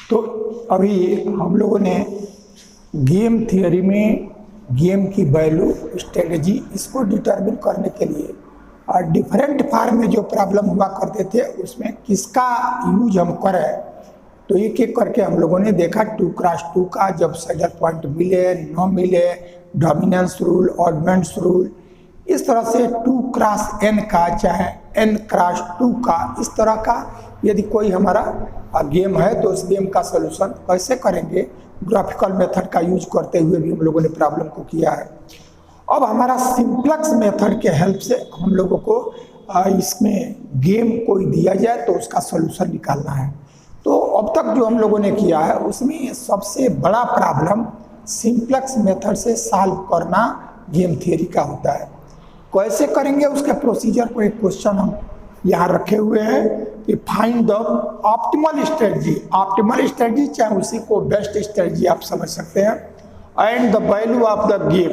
तो अभी हम लोगों ने गेम थियोरी में गेम की वैल्यू स्ट्रेटजी इसको डिटरमिन करने के लिए और डिफरेंट फार्म में जो प्रॉब्लम हुआ करते थे उसमें किसका यूज हम करें, तो एक एक करके हम लोगों ने देखा 2x2 का जब सैडल पॉइंट मिले न मिले, डोमिनेंस रूल, ऑडमेंट्स रूल, इस तरह से 2x n का चाहे n×2 का, इस तरह का यदि कोई हमारा गेम है तो उस गेम का सलूशन कैसे करेंगे, ग्राफिकल मेथड का यूज करते हुए भी हम लोगों ने प्रॉब्लम को किया है। अब हमारा सिंप्लेक्स मेथड के हेल्प से हम लोगों को इसमें गेम कोई दिया जाए तो उसका सलूशन निकालना है। तो अब तक जो हम लोगों ने किया है उसमें सबसे बड़ा प्रॉब्लम सिंप्लेक्स मेथड से सॉल्व करना गेम थियरी का होता है। कैसे करेंगे उसके प्रोसीजर को एक क्वेश्चन हम यहाँ रखे हुए हैं कि find the optimal strategy. Optimal strategy चाहे उसी को बेस्ट स्ट्रेटजी आप समझ सकते हैं। And the value of the game,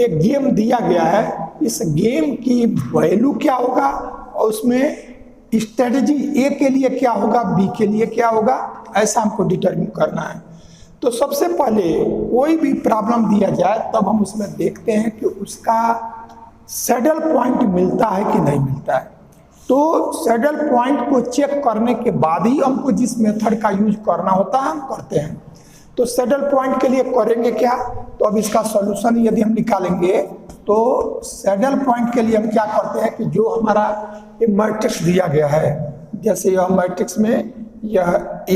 एक गेम दिया गया है, इस गेम की वैल्यू क्या होगा और उसमें स्ट्रेटजी ए के लिए क्या होगा, बी के लिए क्या होगा, ऐसा हमको डिटरमिन करना है। तो सबसे पहले कोई भी प्रॉब्लम दिया जाए तब हम उसमें देखते हैं कि उसका सैडल पॉइंट मिलता है कि नहीं मिलता है। तो सैडल पॉइंट को चेक करने के बाद ही हमको जिस मेथड का यूज करना होता है हम करते हैं। तो सैडल पॉइंट के लिए करेंगे क्या, तो अब इसका सॉल्यूशन यदि हम निकालेंगे तो सैडल पॉइंट के लिए हम क्या करते हैं कि जो हमारा मैट्रिक्स दिया गया है, जैसे यह मैट्रिक्स में यह A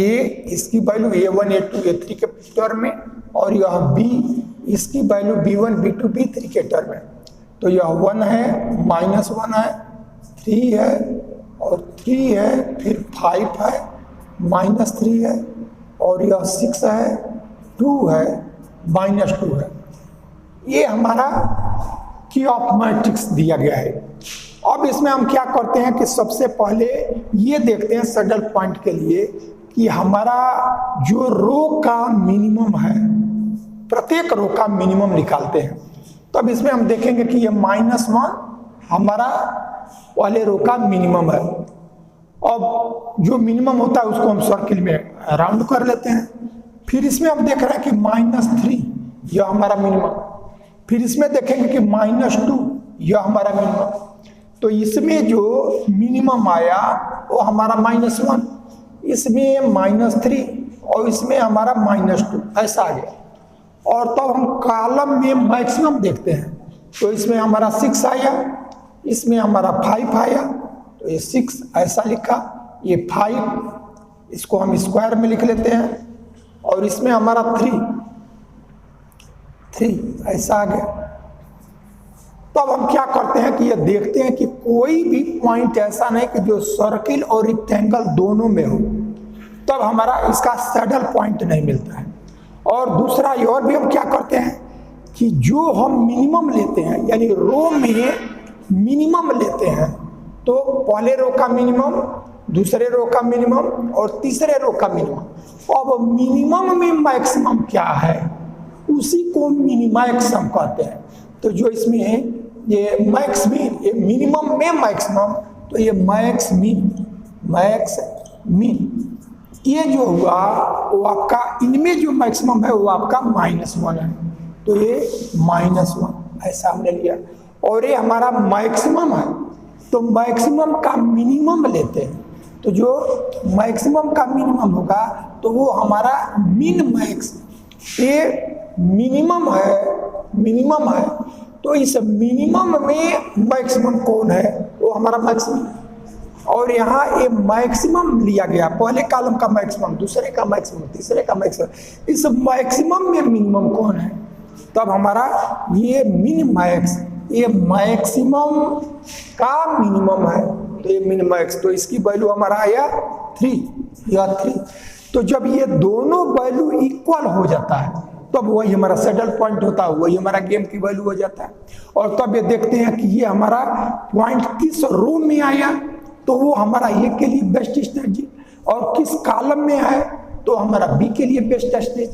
इसकी वैल्यू A1 A2 A3 के टर्म में और यह B इसकी वैल्यू B1 B2 B3 के टर्म में, तो यह 1 है, -1 है, 3 है और 3 है, फिर 5 है, -3 है और यह 6 है, 2 है, -2 है। ये हमारा की ऑफ मैट्रिक्स दिया गया है। अब इसमें हम क्या करते हैं कि सबसे पहले ये देखते हैं सैडल पॉइंट के लिए कि हमारा जो रो का मिनिमम है, प्रत्येक रो का मिनिमम निकालते हैं। तब इसमें हम देखेंगे कि ये -1 हमारा पहले रो का मिनिमम है। अब जो मिनिमम होता है उसको हम सर्किल में राउंड कर लेते हैं। फिर इसमें हम देख रहे हैं कि -3 यह हमारा मिनिमम, फिर इसमें देखेंगे कि -2 यह हमारा मिनिमम। तो इसमें जो मिनिमम आया वो हमारा -1, इसमें -3 और इसमें हमारा -2, ऐसा आ गया। और तब हम कॉलम में मैक्सिमम देखते हैं, तो इसमें हमारा 6 आया, इसमें हमारा 5 आया, तो ये 6 ऐसा लिखा, ये 5 इसको हम स्क्वायर में लिख लेते हैं और इसमें हमारा 3 ऐसा आ गया। तब हम क्या करते हैं कि ये देखते हैं कि कोई भी पॉइंट ऐसा नहीं कि जो सर्किल और रेक्टेंगल दोनों में हो, तब हमारा इसका सैडल पॉइंट नहीं मिलता है। और दूसरा ये और भी हम क्या करते हैं कि जो हम मिनिमम लेते हैं, यानी रो में मिनिमम लेते हैं, तो पहले रो का मिनिमम, दूसरे रो का मिनिमम और तीसरे रो का मिनिमम। अब मिनिमम में मैक्सिमम क्या है उसी को मिनिमैक्सम कहते हैं। तो जो इसमें है ये मैक्स मीन, ये मिनिमम में मैक्सिमम, तो ये मैक्स मीन ये जो हुआ वो आपका, इनमें जो मैक्सिमम है वो आपका -1 है, तो ये -1 ऐसा हमने लिया। और ये हमारा मैक्सिमम है, तो मैक्सिमम का मिनिमम लेते हैं, तो जो मैक्सिमम का मिनिमम होगा तो वो हमारा मिन मैक्स, ये मिनिमम है, तो इस मिनिमम में मैक्सिमम कौन है, वो हमारा मैक्सिमम। और यहाँ ये मैक्सिमम लिया गया, पहले कॉलम का मैक्सिमम, दूसरे का मैक्सिमम, तीसरे का मैक्सिमम, इस मैक्सिमम में मिनिमम कौन है, तब हमारा ये मिन मैक्स, ये मैक्सिमम का मिनिमम है, तो ये मिन मैक्स, तो इसकी वैल्यू हमारा आया 3, या 3। तो जब ये दोनों वैल्यू इक्वल हो जाता है तब वही हमारा सैडल पॉइंट होता है, वही हमारा गेम की वैल्यू हो जाता है। और तब ये देखते हैं कि ये हमारा पॉइंट किस रो में आया, तो वो हमारा ए के लिए बेस्ट स्ट्रेटजी, और किस कॉलम में है तो हमारा बी के लिए बेस्ट स्ट्रेटजी।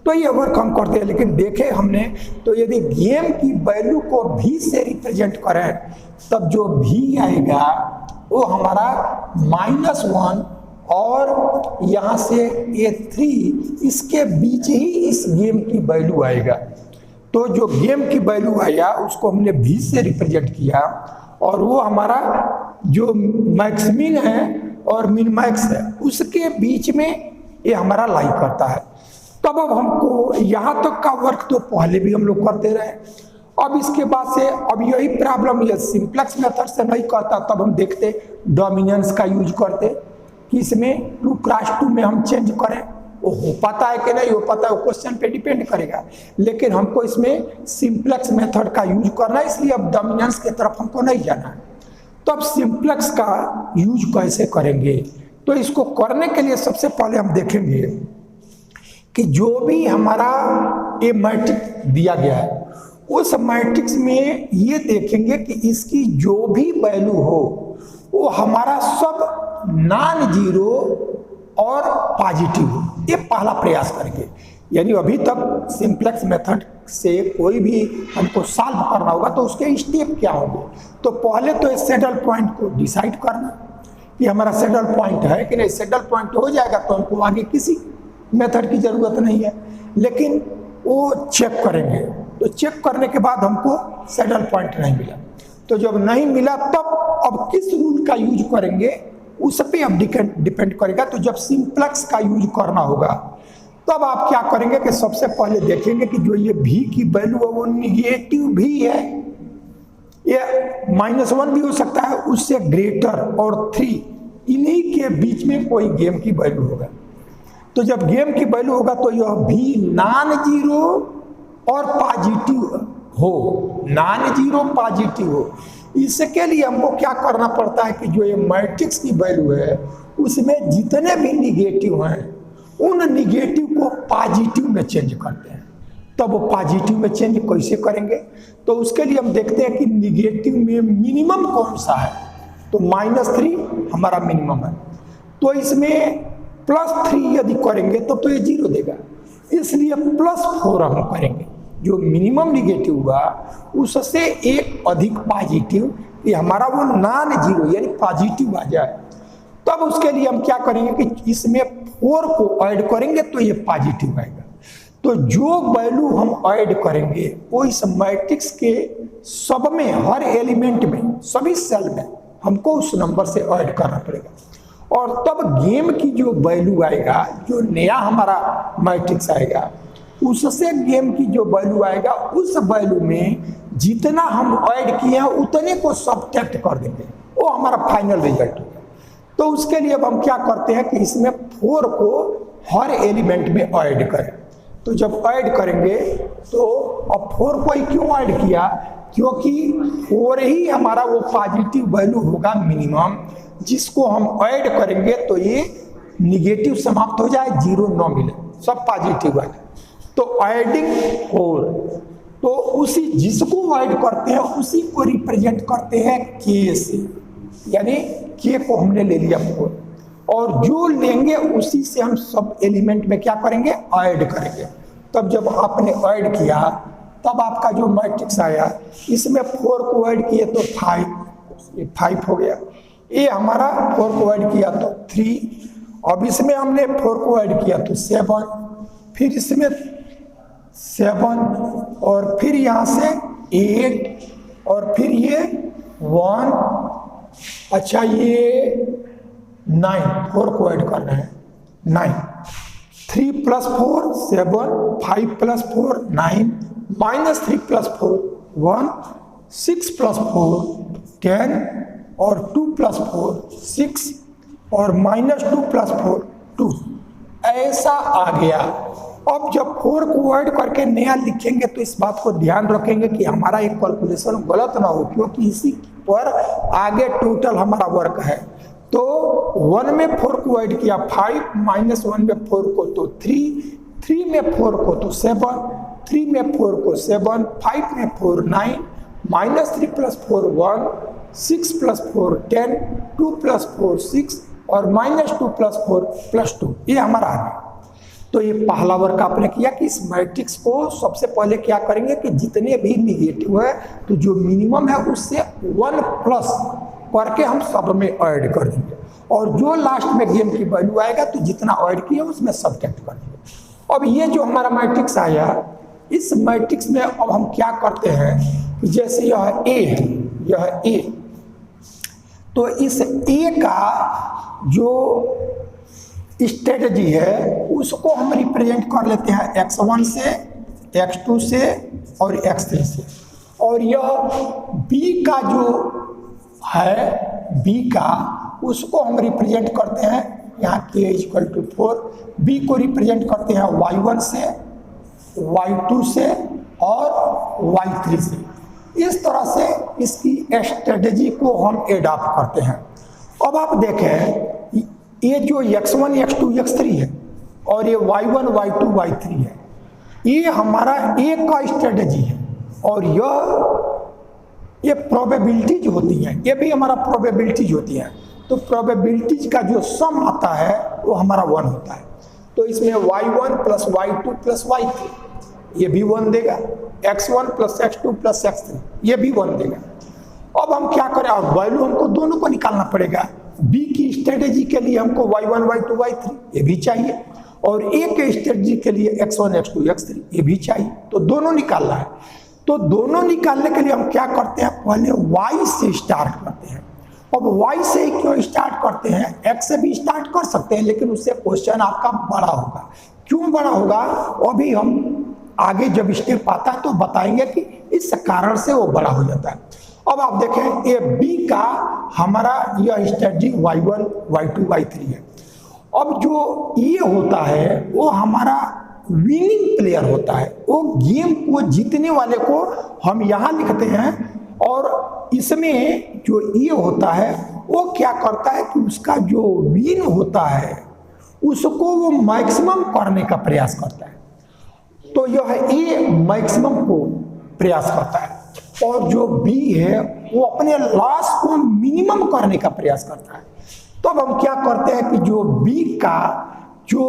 तो ये वर्क हम करते हैं। लेकिन देखे हमने, तो यदि गेम की वैल्यू को भी से रिप्रेजेंट करें तब जो भी आएगा वो हमारा -1 और यहाँ से ये 3, इसके बीच ही इस गेम की वैल्यू आएगा। तो जो गेम की वैल्यू आया उसको हमने v से रिप्रेजेंट किया, और वो हमारा जो मैक्समिन है और मिनमैक्स है उसके बीच में ये हमारा लाई करता है। तब अब हमको यहाँ तक का वर्क तो पहले भी हम लोग करते रहे, अब इसके बाद से अब यही प्रॉब्लम ये सिंप्लेक्स मेथड से नहीं करता, तब हम देखते डोमिनेंस का यूज करते कि इसमें 2x2 में हम चेंज करें। वो हो पाता है कि नहीं हो पाता है वो क्वेश्चन पे डिपेंड करेगा, लेकिन हमको इसमें सिंप्लेक्स मेथड का यूज करना है, इसलिए अब डोमिनेंस की तरफ हमको नहीं जाना है। तो अब सिंप्लेक्स का यूज कैसे करेंगे, तो इसको करने के लिए सबसे पहले हम देखेंगे कि जो भी हमारा ये मैट्रिक्स दिया गया है उस मैट्रिक्स में ये देखेंगे कि इसकी जो भी वैल्यू हो वो हमारा सब नॉन जीरो और पॉजिटिव हो। ये पहला प्रयास करेंगे, यानी अभी तक सिंप्लेक्स मेथड से कोई भी हमको सॉल्व करना होगा तो उसके स्टेप क्या होंगे। तो पहले तो इस सेडल पॉइंट को डिसाइड करना कि हमारा सेडल पॉइंट है कि नहीं। सेडल पॉइंट हो जाएगा तो हमको आगे किसी मेथड की ज़रूरत नहीं है, लेकिन वो चेक करेंगे। तो चेक करने के बाद हमको सेडल पॉइंट नहीं मिला, तो जब नहीं मिला तब अब किस रूल का यूज करेंगे उस पर अब डिपेंड करेगा। तो जब सिंप्लेक्स का यूज करना होगा तब आप क्या करेंगे कि सबसे पहले देखेंगे कि जो ये v की वैल्यू है वो निगेटिव भी है, ये -1 भी हो सकता है, उससे ग्रेटर और 3 इन्हीं के बीच में कोई गेम की वैल्यू होगा। तो जब गेम की वैल्यू होगा तो यह भी नॉन जीरो और पॉजिटिव हो, नॉन जीरो पॉजिटिव हो। इसके लिए हमको क्या करना पड़ता है कि जो ये मैट्रिक्स की वैल्यू है उसमें जितने भी निगेटिव हैं उन निगेटिव को पॉजिटिव में चेंज करते हैं। तब वो पॉजिटिव में चेंज कैसे करेंगे, तो उसके लिए हम देखते हैं कि निगेटिव में मिनिमम कौन सा है। तो -3 हमारा मिनिमम है, तो इसमें +3 यदि करेंगे तब तो ये 0 देगा, इसलिए +4 हम करेंगे। जो मिनिमम निगेटिव हुआ उससे एक अधिक पॉजिटिव, ये हमारा वो नॉन जीरो यानी पॉजिटिव आ जाए। तब उसके लिए हम क्या करेंगे कि इसमें 4 को ऐड करेंगे तो ये पॉजिटिव आएगा। तो जो वैल्यू हम ऐड करेंगे वो इस मैट्रिक्स के सब में, हर एलिमेंट में, सभी सेल में हमको उस नंबर से ऐड करना पड़ेगा। और तब गेम की जो वैल्यू आएगा, जो नया हमारा मैट्रिक्स आएगा उससे गेम की जो वैल्यू आएगा उस वैल्यू में जितना हम ऐड किए हैं उतने को सब्ट्रैक्ट कर देंगे, वो हमारा फाइनल रिजल्ट होगा। तो उसके लिए अब हम क्या करते हैं कि इसमें 4 को हर एलिमेंट में ऐड करें। तो जब ऐड करेंगे तो अब 4 को ही क्यों ऐड किया, क्योंकि 4 ही हमारा वो पॉजिटिव वैल्यू होगा मिनिमम, जिसको हम ऐड करेंगे तो ये निगेटिव समाप्त हो जाए, 0 न मिले, सब पॉजिटिव आए। तो एडिंग 4, तो उसी जिसको ऐड करते हैं उसी को रिप्रेजेंट करते हैं k से, यानी k को हमने ले लिया 4, और जो लेंगे उसी से हम सब एलिमेंट में क्या करेंगे, ऐड करेंगे। तब जब आपने ऐड किया तब आपका जो मैट्रिक्स आया इसमें 4 को ऐड किए तो 5 हो गया, ये हमारा 4 को ऐड किया तो 3, अब इसमें हमने 4 को ऐड किया तो 7, फिर इसमें 7 और फिर यहाँ से 8 और फिर ये 1, अच्छा ये 9, 4 को ऐड करना है 9, 3 + 4 7, 5 + 4 9, -3 + 4 1, 6 + 4 10 और 2 + 4 6 और -2 + 4 2, ऐसा आ गया। अब जब 4 को ऐड करके नया लिखेंगे तो इस बात को ध्यान रखेंगे कि हमारा एक कैलकुलेशन गलत ना हो, क्योंकि इसी पर आगे टोटल हमारा वर्क है। तो 1 में 4 को ऐड किया 5, -1 में 4 को तो 3, 3 में 4 को तो 7, 3 में 4 को 7, 5 में 4 9, -3 + 4 1, 6 + 4 10, 2 + 4 6 और -2 + 4 + 2, ये हमारा आ गया। तो ये पहला वर्क आपने किया कि इस मैट्रिक्स को सबसे पहले क्या करेंगे कि जितने भी निगेटिव है तो जो मिनिमम है उससे 1 प्लस करके हम सब में ऐड कर देंगे, और जो लास्ट में गेम की वैल्यू आएगा तो जितना ऐड किया उसमें सब्ट्रैक्ट कर दिया। अब ये जो हमारा मैट्रिक्स आया, इस मैट्रिक्स में अब हम क्या करते हैं कि जैसे यह ए है, यह ए, तो इस ए का जो स्ट्रेटजी है उसको हम रिप्रेजेंट कर लेते हैं x1 से, x2 से और x3 से। और यह b का जो है, b का उसको हम रिप्रेजेंट करते हैं यहाँ k = 4, b को रिप्रेजेंट करते हैं y1 से, y2 से और y3 से। इस तरह से इसकी स्ट्रेटजी को हम एडॉप्ट करते हैं। अब आप देखें ये जो x1, x2, x3 है और ये y1, y2, y3 है, ये हमारा ए का स्ट्रेटजी है और ये प्रोबेबिलिटीज होती हैं, ये भी हमारा प्रोबेबिलिटीज होती हैं। तो प्रोबेबिलिटीज का जो सम आता है वो हमारा 1 होता है। तो इसमें y1 + y2 + y3 ये भी 1 देगा, x1 + x2 + x3 ये भी 1 देगा। अब हम क्या करें, और वैल्यू हमको दोनों को निकालना पड़ेगा। b की स्ट्रेटजी के लिए हमको y1, y2, y3 ये भी चाहिए और a के स्ट्रेटजी के लिए x1, x2, x3 ये भी चाहिए। तो दोनों निकालना है। तो दोनों निकालने के लिए हम क्या करते हैं, पहले y से स्टार्ट करते हैं। अब y से क्यों स्टार्ट करते हैं, x से भी स्टार्ट कर सकते हैं लेकिन उससे क्वेश्चन आपका बड़ा होगा। क्यों बड़ा होगा, अभी हम आगे जब स्टेप आता है तो बताएंगे कि इस कारण से वो बड़ा हो जाता है। अब आप देखें ये b का हमारा यह स्ट्रेटजी y1, y2, y3 है। अब जो ये होता है वो हमारा विनिंग प्लेयर होता है, वो गेम को जीतने वाले को हम यहाँ लिखते हैं। और इसमें जो ये होता है वो क्या करता है कि उसका जो विन होता है उसको वो मैक्सिमम करने का प्रयास करता है। तो यह ए मैक्सिमम को प्रयास करता है और जो बी है वो अपने लॉस को मिनिमम करने का प्रयास करता है। तो अब हम क्या करते हैं कि जो बी का जो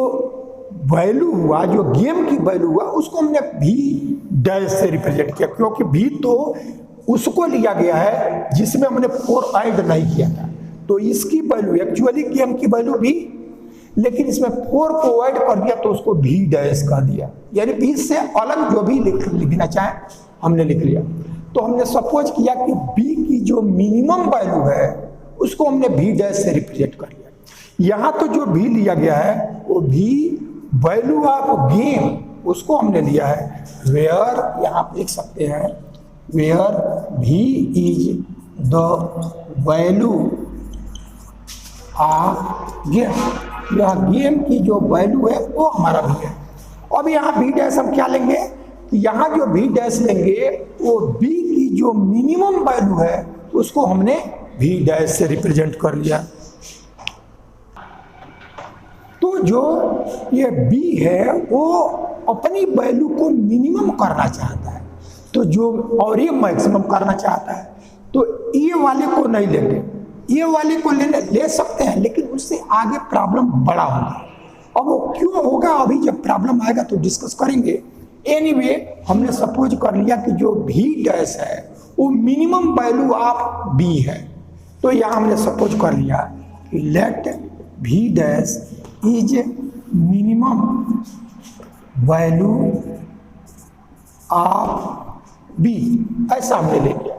वैल्यू हुआ, जो गेम की वैल्यू हुआ, उसको हमने v' से रिप्रेजेंट किया, क्योंकि v तो उसको लिया गया है जिसमें हमने 4 ऐड नहीं किया था। तो इसकी वैल्यू एक्चुअली गेम की वैल्यू v, लेकिन इसमें 4 को ऐड कर दिया तो उसको v' कर दिया, यानी v से अलग जो भी लिखना चाहे हमने लिख लिया। तो हमने सपोज किया कि b की जो मिनिमम वैल्यू है उसको हमने v' से रिप्रेजेंट कर लिया। यहाँ तो जो v लिया गया है वो v वैल्यू ऑफ गेम, उसको हमने लिया है वेयर, यहाँ पे लिख सकते हैं where v is the value of game. यह गेम की जो वैल्यू है वो हमारा v है। अब यहाँ v' हम क्या लेंगे, यहाँ जो v' लेंगे वो b की जो मिनिमम वैल्यू है उसको हमने v' से रिप्रेजेंट कर लिया। तो जो ये b है वो अपनी वैल्यू को मिनिमम करना चाहता है, तो जो और ये मैक्सिमम करना चाहता है। तो ये वाले को नहीं लेंगे, ये वाले को ले सकते हैं लेकिन उससे आगे प्रॉब्लम बड़ा होगा। अब वो क्यों होगा अभी जब प्रॉब्लम आएगा तो डिस्कस करेंगे। एनीवे हमने सपोज कर लिया कि जो v' है वो मिनिमम वैल्यू ऑफ b है। तो यहाँ हमने सपोज कर लिया कि let v' is minimum value of b, ऐसा हमने ले लिया।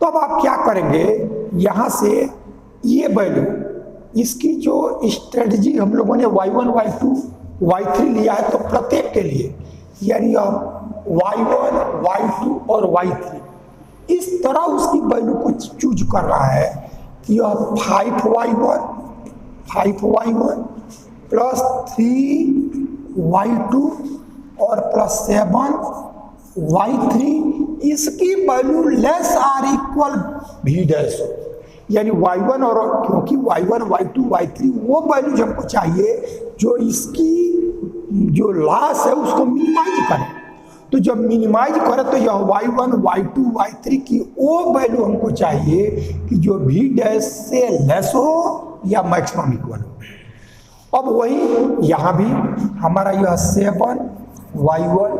तो अब आप क्या करेंगे, यहाँ से ये वैल्यू, इसकी जो स्ट्रेटजी हम लोगों ने y1, y2, y3 लिया है, तो प्रत्येक के लिए यानी अब y1, y2 और y3 इस तरह उसकी वैल्यू को चूज कर रहा है कि यह 5y1 प्लस 3y2 और प्लस 7y3 इसकी value less or equal v', यानी y1 और क्योंकि y1, y2, y3 वो वैल्यू जो हमको चाहिए जो इसकी जो लॉस है उसको मिनिमाइज करें। तो जब मिनिमाइज करें तो यह y1, y2, y3 की वो वैल्यू हमको चाहिए कि जो v' से लेस हो या मैक्सिमम इक्वल हो। अब वही यहाँ भी हमारा यह 7y1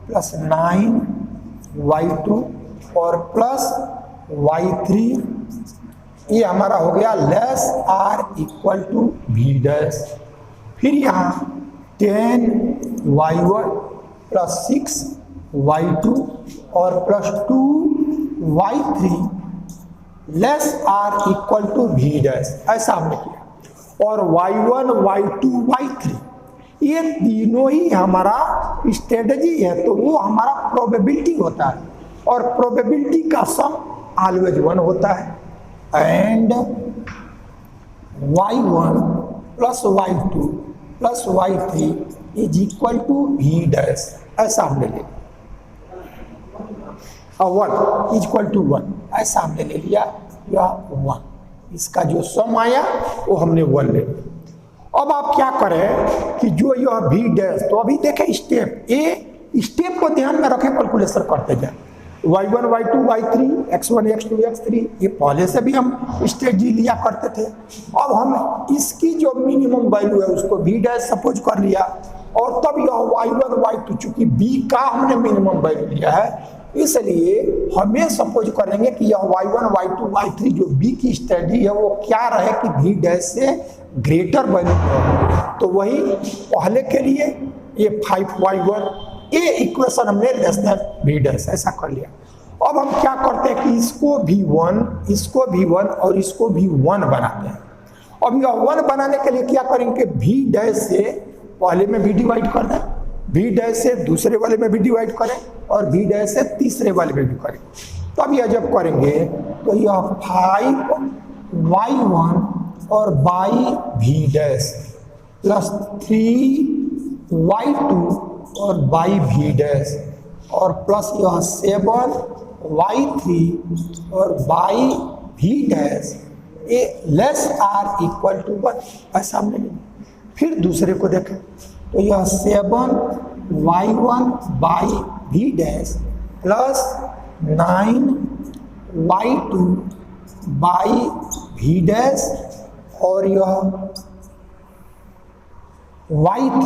प्लस 9y2 और प्लस y3 ये हमारा हो गया less or equal to we dash. फिर यहाँ 10y1 प्लस 6y2 और plus 2y3 less or equal to we dash, ऐसा हमने किया। और y1 y2 y3 ये तीनों ही हमारा स्ट्रेटजी है, तो वो हमारा प्रोबेबिलिटी होता है और प्रोबेबिलिटी का सम ऑलवेज 1 होता है। And y1 plus y2 plus y3 is equal to we dash, ऐसा हमने ले लिया। 1 इज इक्वल टू 1, ऐसा हमने ले लिया, या 1 इसका जो सम आया वो हमने 1 ले लिया। अब आप क्या करें कि जो यह वी डैश, तो अभी देखें स्टेप ए, स्टेप को ध्यान में रखें, कैलकुलेशन करते जाए। y1 y2 y3 x1 x2 x3 ये पहले से भी हम स्ट्रेटजी लिया करते थे। अब हम इसकी जो मिनिमम वैल्यू है उसको वी डैश सपोज कर लिया, और तब यह y1 y2 चूंकि b का हमने मिनिमम वैल्यू लिया है, इसलिए हमें सपोज करेंगे कि यह y1 y2 y3 जो b की स्ट्रेटजी है वो क्या रहे कि वी डैश से ग्रेटर वैल्यू हो। तो वही पहले के लिए ये 5y1 ये इक्वेशन हमने लेस देन वी डैश ऐसा कर लिया। अब हम क्या करते हैं कि इसको भी 1, इसको भी 1 और इसको भी 1 बनाते हैं। अब यह 1 बनाने के लिए क्या करेंगे, वी डैश से पहले में भी डिवाइड कर दें, वी डैश से दूसरे वाले में भी डिवाइड करें और वी डैश से तीसरे वाले में भी करें। तब यह जब करेंगे तो यह 5y1 और by we dash plus 3y2 और बाई वी डैश और प्लस यह 7y3 और by we dash a less or equal to 1, ऐसा हमने लिया। फिर दूसरे को देखें तो यह 7y1 by we dash plus 9y2 by we dash और यह y3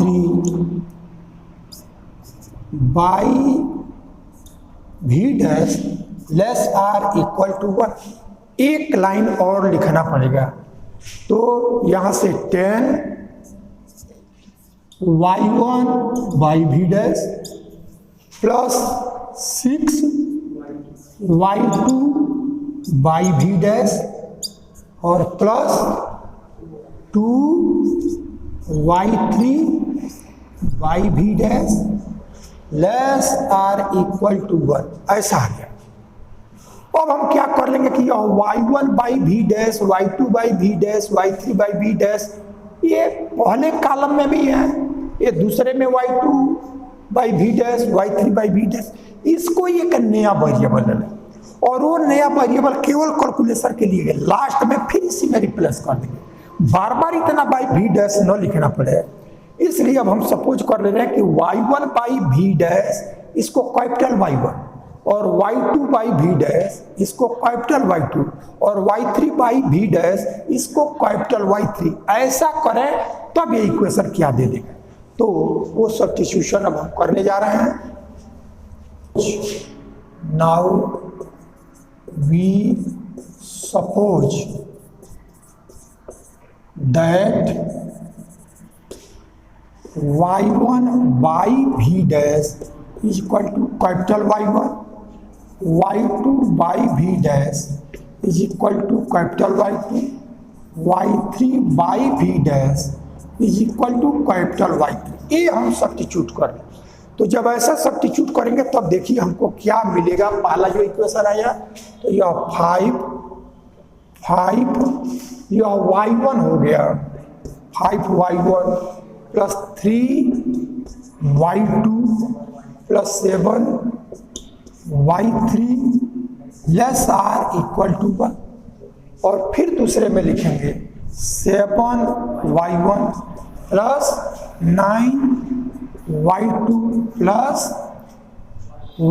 by we dash less or equal to 1। एक लाइन और लिखना पड़ेगा, तो यहाँ से 10y1 by we dash plus 6y2 by we dash और plus 2y3 by we dash less or equal to 1, ऐसा आ गया। अब हम क्या कर लेंगे कि यह y1 by we dash, y2 by we dash, y3 by we dash ये पहले कॉलम में भी है, ये दूसरे में y2 by we dash, y3 by we dash, इसको एक नया वेरिएबल है और वो नया वेरिएबल केवल कैलकुलेशन के लिए लास्ट में फिर इसी में रिप्लेस कर देंगे, बार बार इतना बाई वी डैश न लिखना पड़े। इसलिए अब हम सपोज कर ले रहे हैं कि y1 बाई वी डैश इसको कैपिटल y1 और y2 बाई वी डैश इसको कैपिटल y2 और y3 बाई वी डैश इसको कैपिटल y3, ऐसा करें तब ये इक्वेशन क्या दे देगा। तो वो सब्स्टिट्यूशन अब हम करने जा रहे हैं। Now we suppose that y1 by we dash is equal to capital y1, y2 by we dash is equal to capital y2, y3 by we dash is equal to capital y3। ये हम substitute करें, तो जब ऐसा substitute करेंगे तब देखिए हमको क्या मिलेगा। पहला जो इक्वेशन आया तो यह 5 यह y1 हो गया 5y1 plus 3y2 plus 7y3 less or equal to 1 और फिर दूसरे में लिखेंगे 7y1 plus 9y2 plus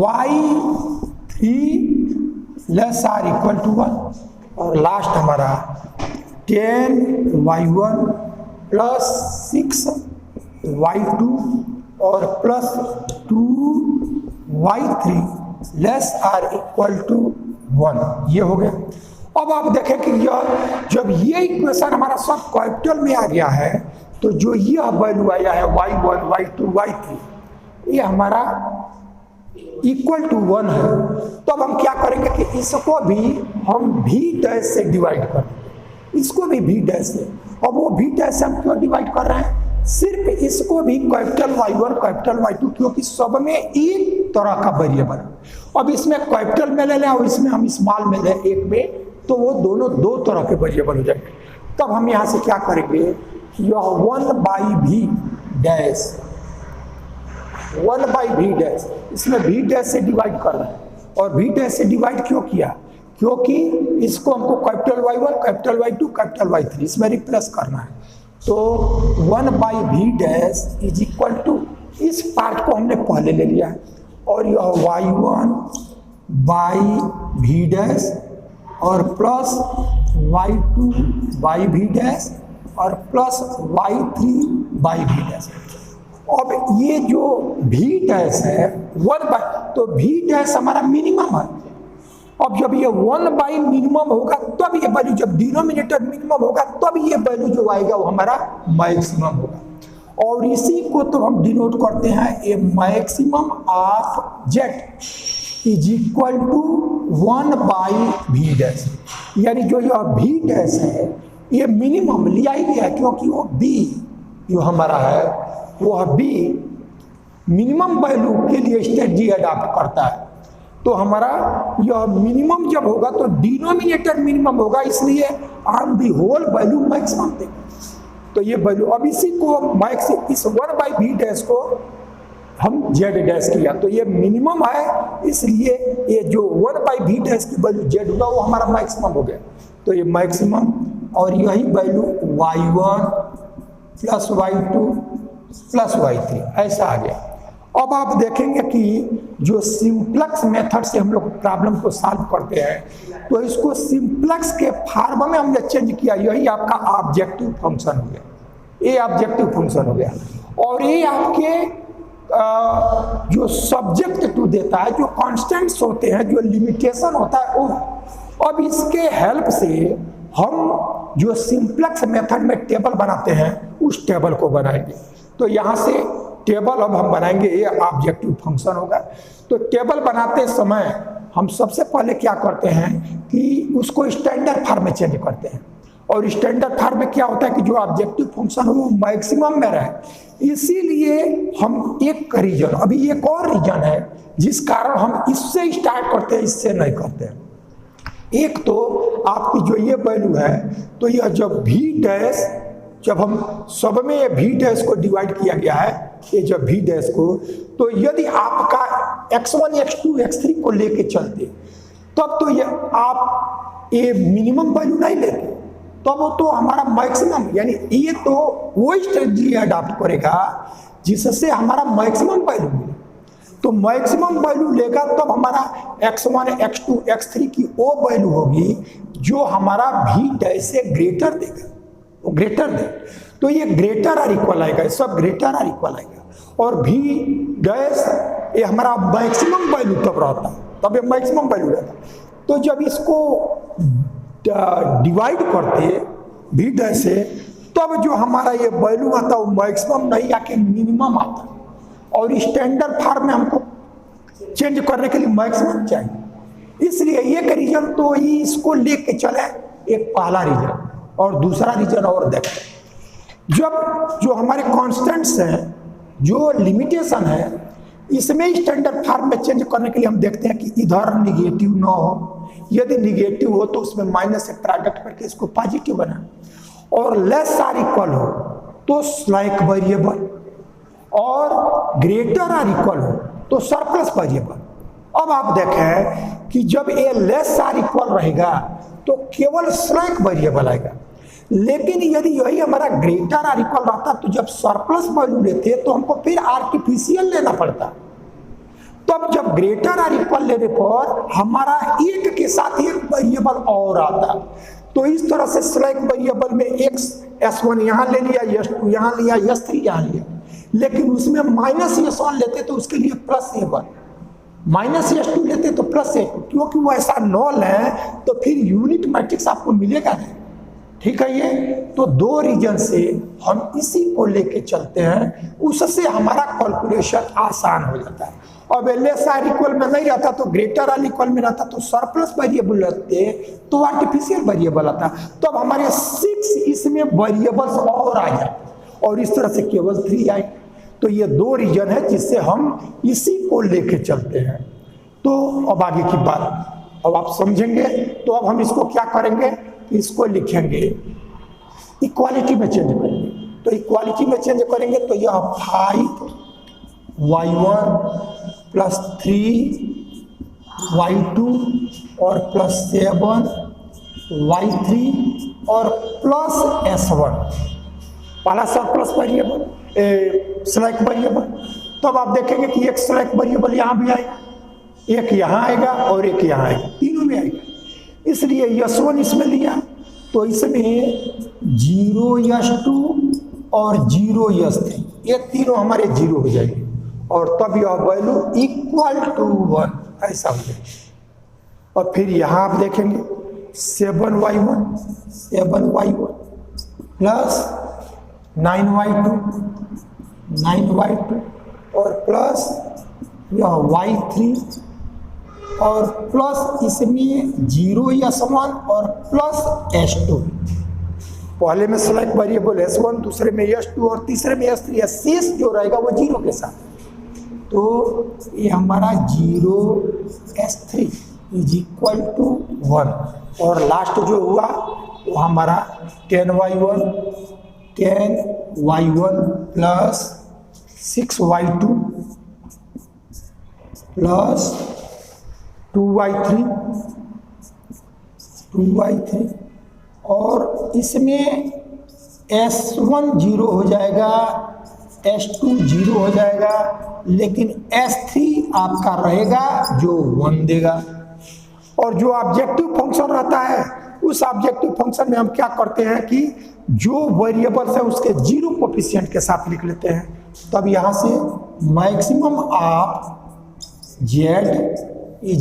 y3 less or equal to 1 और लास्ट हमारा 10y1 प्लस 6y2 और plus 2y3 less or equal to 1, ये हो गया। अब आप देखें कि यह जब ये इक्वेशन हमारा सब कैपिटल में आ गया है तो जो यह वैल्यू आया है y1 y2 y3 ये हमारा इक्वल टू 1 है। तो अब हम क्या करेंगे कि इसको भी हम v डैश से डिवाइड कर देंगे, इसको भी v डैश से। अब वो v डैश से हम क्यों डिवाइड कर रहे हैं? सिर्फ इसको भी कैपिटल Y1 कैपिटल Y2, क्योंकि सब में एक तरह का वेरिएबल। अब इसमें कैपिटल में ले लें और इसमें हम स्मॉल में लें एक में, तो वो दोनों दो तरह के वेरिएबल हो जाएंगे। तब हम यहाँ से क्या करेंगे, यह 1/v डैश 1/v डैश, इसमें v डैश से डिवाइड कर रहे हैं। और v डैश से डिवाइड क्यों किया? क्योंकि इसको हमको capital Y1 capital Y2 capital Y3 इसमें रिप्लेस करना है। तो 1/v dash is equal to, इस पार्ट को हमने पहले ले लिया है, और यह y1/v डैश और प्लस y2/v डैश और प्लस y3/v डैश। अब ये जो v डैश है 1/, तो v डैश हमारा मिनिमम है। अब जब ये 1/, मिनिमम होगा तब ये वैल्यू, जब डिनोमिनेटर मिनिमम होगा तब ये वैल्यू जो आएगा वो हमारा मैक्सिमम होगा। और इसी को तो हम डिनोट करते हैं a maximum of z is equal to 1/v dash. यानी जो यह v डैश है ये मिनिमम लिया ही गया है, क्योंकि वो b जो हमारा है वह b मिनिमम वैल्यू के लिए स्ट्रेटजी अडॉप्ट करता है। तो हमारा यह मिनिमम जब होगा तो डिनोमिनेटर मिनिमम होगा, इसलिए on the whole value maximum देगा। तो ये वैल्यू, अब इसी को मैक्स, इस 1/v डैश को हम z डैश किया तो ये मिनिमम है, इसलिए ये जो 1/v डैश की वैल्यू z होगा वो हमारा मैक्सिमम हो गया। तो ये मैक्सिमम, और यही value y1 plus y2 plus y3 ऐसा आ गया। अब आप देखेंगे कि जो सिंप्लेक्स मेथड से हम लोग प्रॉब्लम को सॉल्व करते हैं तो इसको सिंप्लेक्स के फॉर्म में हमने चेंज किया, यही आपका ऑब्जेक्टिव फंक्शन हो गया, ये ऑब्जेक्टिव फंक्शन हो गया। और ये आपके जो सब्जेक्ट टू देता है, जो कांस्टेंट्स होते हैं, जो लिमिटेशन होता है वो। अब इसके हेल्प से हम जो सिंप्लेक्स मेथड में टेबल बनाते हैं उस टेबल को बनाएंगे। तो यहाँ से टेबल अब हम बनाएंगे, ये ऑब्जेक्टिव फंक्शन होगा। तो टेबल बनाते समय हम सबसे पहले क्या करते हैं कि उसको स्टैंडर्ड फॉर्म में चेंज करते हैं। और स्टैंडर्ड फॉर्म में क्या होता है कि जो ऑब्जेक्टिव फंक्शन हो वो मैक्सिमम में रहे, इसीलिए हम एक रीजन, अभी एक और रीजन है जिस कारण हम इससे स्टार्ट करते हैं, इससे नहीं करते हैं। एक तो आपकी जो ये वैल्यू है, तो यह जब v डैश, जब हम सब में ये v डैश को डिवाइड किया गया है, ये जब v डैश को, तो यदि आपका x1 x2 x3 को लेके चलते तब तो ये आप ये मिनिमम वैल्यू नहीं लेते, तब वो तो हमारा मैक्सिमम, यानी ये तो वो स्ट्रेटजी अडॉप्ट करेगा जिससे हमारा मैक्सिमम वैल्यू मिले। तो मैक्सिमम वैल्यू लेगा तब हमारा x1 x2 x3 की वो वैल्यू होगी जो हमारा v डैश से ग्रेटर देगा, वो ग्रेटर दे। तो ये ग्रेटर और इक्वल आएगा, सब ग्रेटर और इक्वल आएगा। और v डैश ये हमारा मैक्सिमम वैल्यू तब रहता, तब ये मैक्सिमम वैल्यू रहता। तो जब इसको डिवाइड करते v डैश से, तब जो हमारा ये वैल्यू आता है वो मैक्सिमम नहीं आके मिनिमम आता है। और स्टैंडर्ड फॉर्म में हमको चेंज करने के लिए मैक्सिमम चाहिए, इसलिए एक रीजन तो इसको लेके चले, एक पहला रीजन। और दूसरा रीजन और देखते हैं, जब जो हमारे कांस्टेंट्स हैं, जो लिमिटेशन है, इसमें स्टैंडर्ड फॉर्म में चेंज करने के लिए हम देखते हैं कि इधर निगेटिव ना हो, यदि निगेटिव हो तो उसमें माइनस से प्रोडक्ट करके इसको पॉजिटिव बना, और लेस आर इक्वल हो तो स्लैक वेरिएबल, और ग्रेटर आर इक्वल हो तो सरप्लस वेरिएबल। अब आप देखें कि जब ये लेस आर इक्वल रहेगा तो केवल स्लैक वेरिएबल आएगा, लेकिन यदि यही हमारा ग्रेटर आर इक्वल रहता तो जब सरप्लस वैल्यू लेते तो हमको फिर आर्टिफिशियल लेना पड़ता। तब जब ग्रेटर आर इक्वल लेने पर हमारा एक के साथ एक वेरिएबल और आता, तो इस तरह से स्लैक वेरिएबल में x s1 यहाँ ले लिया, s2 यहाँ लिया, s3 यहाँ लिया, लेकिन उसमें माइनस s1 लेते तो उसके लिए प्लस a1, -S2 लेते तो +A2, क्योंकि वो ऐसा नॉल है तो फिर यूनिट मैट्रिक्स आपको मिलेगा नहीं। ठीक है, ये तो दो रीजन से हम इसी को लेके चलते हैं, उससे हमारा कैलकुलेशन आसान हो जाता है। अब LSR इक्वल में नहीं रहता तो ग्रेटर आर इक्वल में रहता तो सरप्लस वेरिएबल रहते तो आर्टिफिशियल वेरिएबल आता, तो अब हमारे 6 इसमें वेरिएबल्स और आ जाते और इस तरह से केवल 3 आए। तो ये दो रीजन है जिससे हम इसी को लेके चलते हैं। तो अब आगे की बात अब आप समझेंगे। तो अब हम इसको क्या करेंगे, इसको लिखेंगे इक्वालिटी में चेंज करेंगे। तो इक्वालिटी में चेंज करेंगे तो यह 5y1 + 3y2 और +7y3 और +S1 पहला सरप्लस वेरिएबल स्लैक वेरिएबल। तो अब आप देखेंगे कि एक स्लैक वेरिएबल यहाँ भी आएगा, एक यहाँ आएगा और एक यहाँ आएगा, तीनों में आएगा। इसलिए S1 इसमें लिया तो इसमें 0S2 और 0S3 ये तीनों हमारे 0 हो जाएंगे और तब यह वैल्यू =1 ऐसा हो जाएगा। और फिर यहाँ आप देखेंगे 7y1 प्लस 9y2 और प्लस यह y3 और प्लस इसमें 0S1 और प्लस S2। पहले में सेलेक्ट वेरिएबल S1, दूसरे में S2 और तीसरे में S3। शेष जो रहेगा वो 0 के साथ। तो ये हमारा 0S3 = 1 और लास्ट जो हुआ वो हमारा 10y1 plus 6y2 plus 2y3 और इसमें S1 0 हो जाएगा, S2 0 हो जाएगा, लेकिन S3 आपका रहेगा जो 1 देगा। और जो ऑब्जेक्टिव फंक्शन रहता है उस ऑब्जेक्टिव फंक्शन में हम क्या करते हैं कि जो वेरिएबल्स है उसके 0 कोफिशिएंट के साथ लिख लेते हैं। तब यहाँ से maximum of Z = 1/v'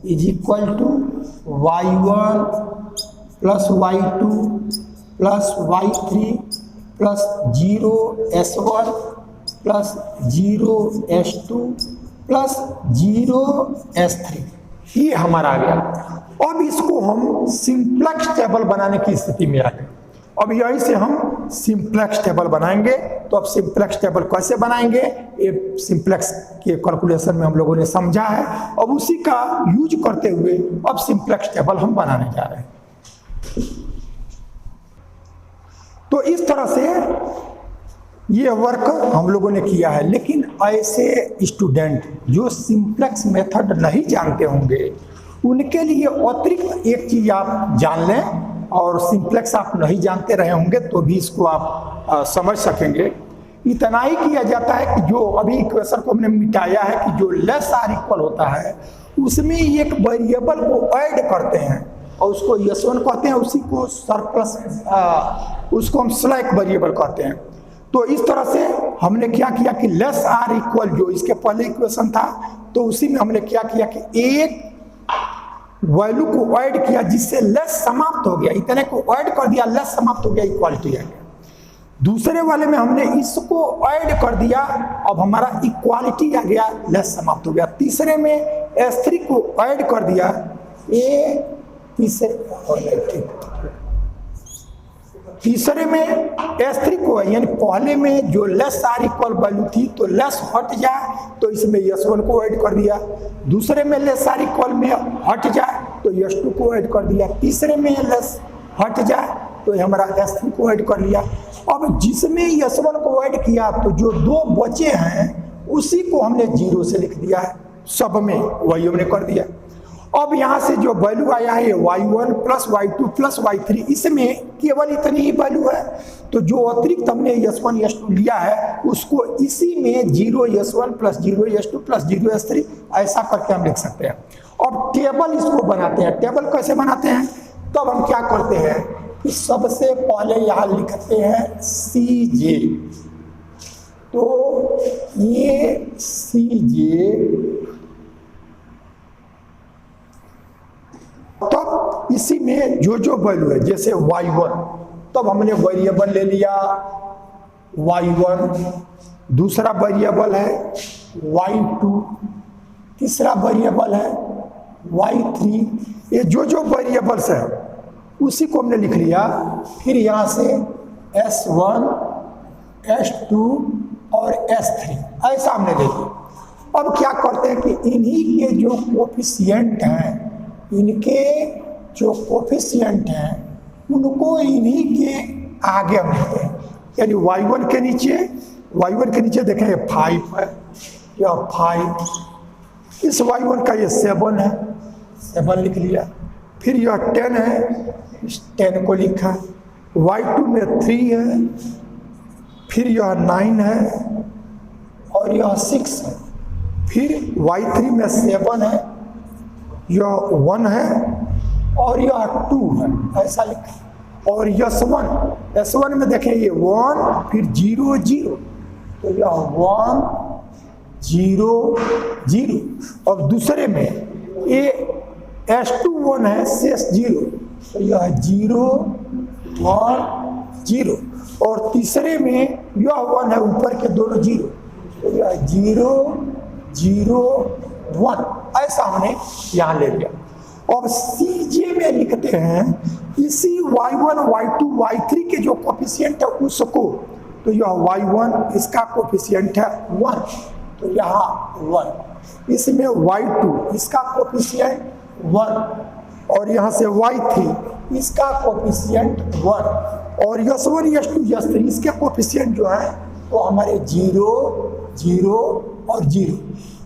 = y1 plus y2 plus y3 plus 0S1 plus 0S2 plus 0S3। ये हमारा आ गया। अब इसको हम सिंप्लेक्स टेबल बनाने की स्थिति में आ गए। अब यहीं से हम सिंप्लेक्स टेबल बनाएंगे। तो अब सिंप्लेक्स टेबल कैसे बनाएंगे, ये सिंप्लेक्स के कैलकुलेशन में हम लोगों ने समझा है। अब उसी का यूज करते हुए अब सिंप्लेक्स टेबल हम बनाने जा रहे हैं। तो इस तरह से ये वर्क हम लोगों ने किया है। लेकिन ऐसे स्टूडेंट जो सिंप्लेक्स मेथड नहीं जानते होंगे उनके लिए अतिरिक्त एक चीज आप जान लें, और सिंप्लेक्स आप नहीं जानते रहे होंगे तो भी इसको आप समझ सकेंगे। इतना ही किया जाता है कि जो अभी इक्वेशन को हमने मिटाया है कि जो लेस आर इक्वल होता है उसमें एक वेरिएबल को ऐड करते हैं और उसको S1 कहते हैं, उसी को सरप्लस उसको हम स्लैक वेरिएबल कहते हैं। तो इस तरह से हमने क्या किया कि लेस आर इक्वल जो इसके पहले इक्वेशन था तो उसी में हमने क्या किया कि एक वैल्यू को ऐड किया जिससे लेस समाप्त हो गया, इतने को ऐड कर दिया, लेस समाप्त हो गया, इक्वालिटी आ गया। दूसरे वाले में हमने इसको ऐड कर दिया, अब हमारा इक्वालिटी आ गया, लेस समाप्त हो गया। तीसरे में S3 को ऐड कर दिया, तीसरे में S3 को यानी पहले में जो लेस आर इक्वल वैल्यू थी तो लेस हट जाए तो इसमें S1 को ऐड कर दिया। दूसरे में लेस आर इक्वल में हट जाए तो S2 को ऐड कर दिया। तीसरे में लेस हट जाए तो हमारा S3 को ऐड कर लिया। अब जिसमें S1 को ऐड किया तो जो दो बचे हैं उसी को हमने 0 से लिख दिया है, सब में वही हमने कर दिया। अब यहाँ से जो वैल्यू आया है y1 plus y2 plus y3, इसमें केवल इतनी ही वैल्यू है। तो जो अतिरिक्त हमने S1 S2 लिया है उसको इसी में 0S1 plus 0S2 plus 0S3 ऐसा करके हम लिख सकते हैं। अब टेबल इसको बनाते हैं। टेबल कैसे बनाते हैं, तब हम क्या करते हैं कि सबसे पहले यहाँ लिखते हैं CJ। तो ये सी जे, तब इसी में जो वैल्यू है, जैसे y1, तब हमने वेरिएबल ले लिया y1, दूसरा वेरिएबल है y2, तीसरा वेरिएबल है y3, ये जो वेरिएबल्स है उसी को हमने लिख लिया। फिर यहाँ से s1, s2 और s3 ऐसा हमने ले लिया। अब क्या करते हैं कि इन्हीं के जो कोफिशिएंट हैं, इनके जो कोफिशिएंट हैं उनको इन्हीं के आगे हम लिखते हैं, यानी y1 के नीचे देखें ये 5 है, यह 5, इस y1 का ये 7 है, 7 लिख लिया। फिर यह 10 है, इस 10 को लिखा। y2 में 3 है, फिर यह 9 है और यह 6 है। फिर y3 में 7 है, यह 1 है और यह 2 है, ऐसा लिखा। और S1 में देखें ये 1, फिर 0 0, तो यह 1 0 0। और दूसरे में ये S2 1 है, शेष 0, तो यह 0 1 0। और तीसरे में यह 1 है, ऊपर के दोनों 0, तो यह 0 0 1, ऐसा हमने यहाँ ले लिया। और CJ में लिखते हैं इसी y1 y2 y3 के जो कोफिशिएंट है उसको, तो यह y1 इसका कोफिशिएंट है 1, तो यहाँ 1, इसमें y2 इसका कोफिशिएंट 1, और यहाँ से y3 इसका कोफिशिएंट 1, और S1 S2 S3 इसके कोफिशिएंट जो है तो हमारे 0 0 और 0।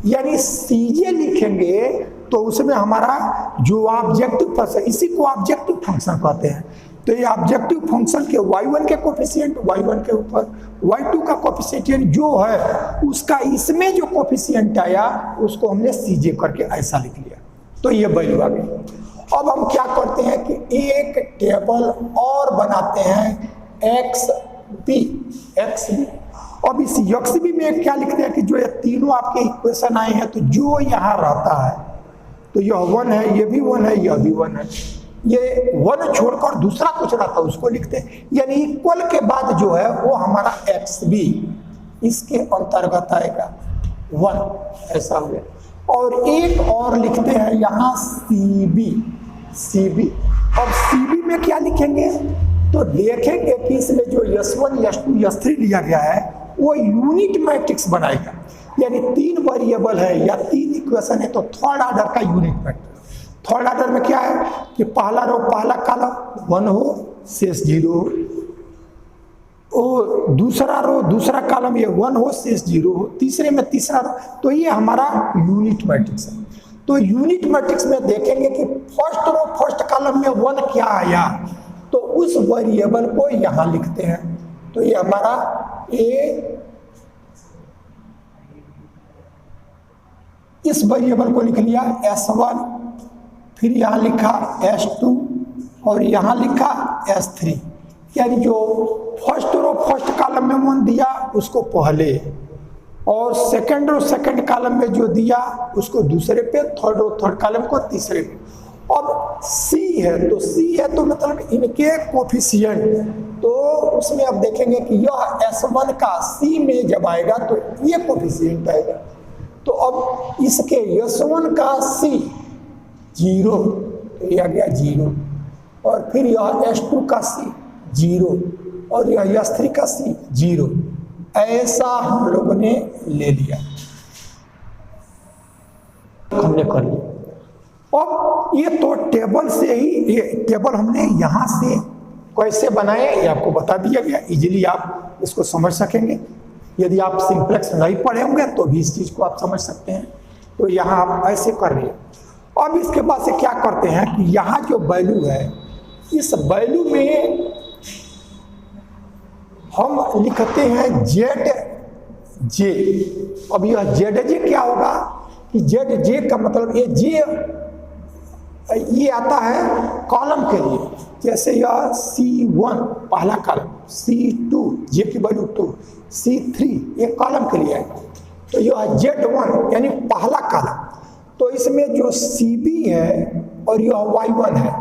यानी CJ लिखेंगे तो उसमें हमारा जो ऑब्जेक्टिव फंक्शन, इसी को ऑब्जेक्टिव फंक्शन कहते हैं। तो ये ऑब्जेक्टिव फंक्शन के y1 के कोफिशिएंट y1 के ऊपर, y2 का कोफिशिएंट जो है उसका इसमें जो कोफिशिएंट आया उसको हमने CJ करके ऐसा लिख लिया। तो ये वैल्यू आ गई। अब हम क्या करते हैं कि एक टेबल और बनाते हैं XB। अब इस XB में क्या लिखते हैं कि जो ये तीनों आपके इक्वेशन आए हैं, तो जो यहाँ रहता है तो यह 1 है, ये भी 1 है, यह भी 1 है। ये 1 छोड़कर दूसरा कुछ रहता है उसको लिखते हैं, यानी इक्वल के बाद जो है वो हमारा XB इसके अंतर्गत आएगा 1, ऐसा हो गया। और एक और लिखते हैं यहाँ CB। अब CB में क्या लिखेंगे, तो देखेंगे कि इसमें जो S1 S2 S3 लिया गया है वो यूनिट मैट्रिक्स बनाएगा, यानी 3 वेरिएबल है या 3 इक्वेशन है तो थर्ड ऑर्डर का यूनिट मैट्रिक्स। थर्ड ऑर्डर में क्या है कि पहला रो पहला कॉलम 1 हो, शेष 0 हो, दूसरा रो दूसरा कॉलम ये 1 हो, शेष 0 हो, तीसरे में तीसरा रो, तो ये हमारा यूनिट मैट्रिक्स है। तो यूनिट मैट्रिक्स में देखेंगे कि फर्स्ट रो फर्स्ट कॉलम में 1 क्या आया, तो उस वेरिएबल को यहां लिखते हैं। तो ये हमारा इस वेरिएबल को लिख लिया S1, फिर यहां लिखा S2 और यहां लिखा S3, यानी जो फर्स्ट रो फर्स्ट कॉलम में 1 दिया उसको पहले, और सेकंड रो सेकंड कॉलम में जो दिया उसको दूसरे पे, थर्ड रो थर्ड कॉलम को तीसरे पे। अब C है तो मतलब इनके कोफिशिएंट, तो उसमें अब देखेंगे कि यह S1 का C में जब आएगा तो ये कोफिशिएंट आएगा। तो अब इसके S1 का C 0, तो यह आ गया 0, और फिर यह S2 का C 0 और यह S3 का C 0, ऐसा हम लोगों ने ले लिया, हमने कर लिया। अब ये तो टेबल से ही, ये टेबल हमने यहाँ से कैसे बनाए ये आपको बता दिया गया, इजीली आप इसको समझ सकेंगे। यदि आप सिंप्लेक्स नहीं पढ़े होंगे तो भी इस चीज़ को आप समझ सकते हैं। तो यहाँ आप ऐसे कर रहे हैं। अब इसके बाद से क्या करते हैं कि यहाँ जो वैल्यू है, इस वैल्यू में हम लिखते हैं ZJ। अब यह ZJ क्या होगा कि ZJ का मतलब ये आता है कॉलम के लिए, जैसे यह C1 पहला कॉलम, C2 J की वैल्यू 2, C3 ये कॉलम के लिए है। तो यह Z1 यानी पहला कॉलम, तो इसमें जो CB है और यह Y1 है,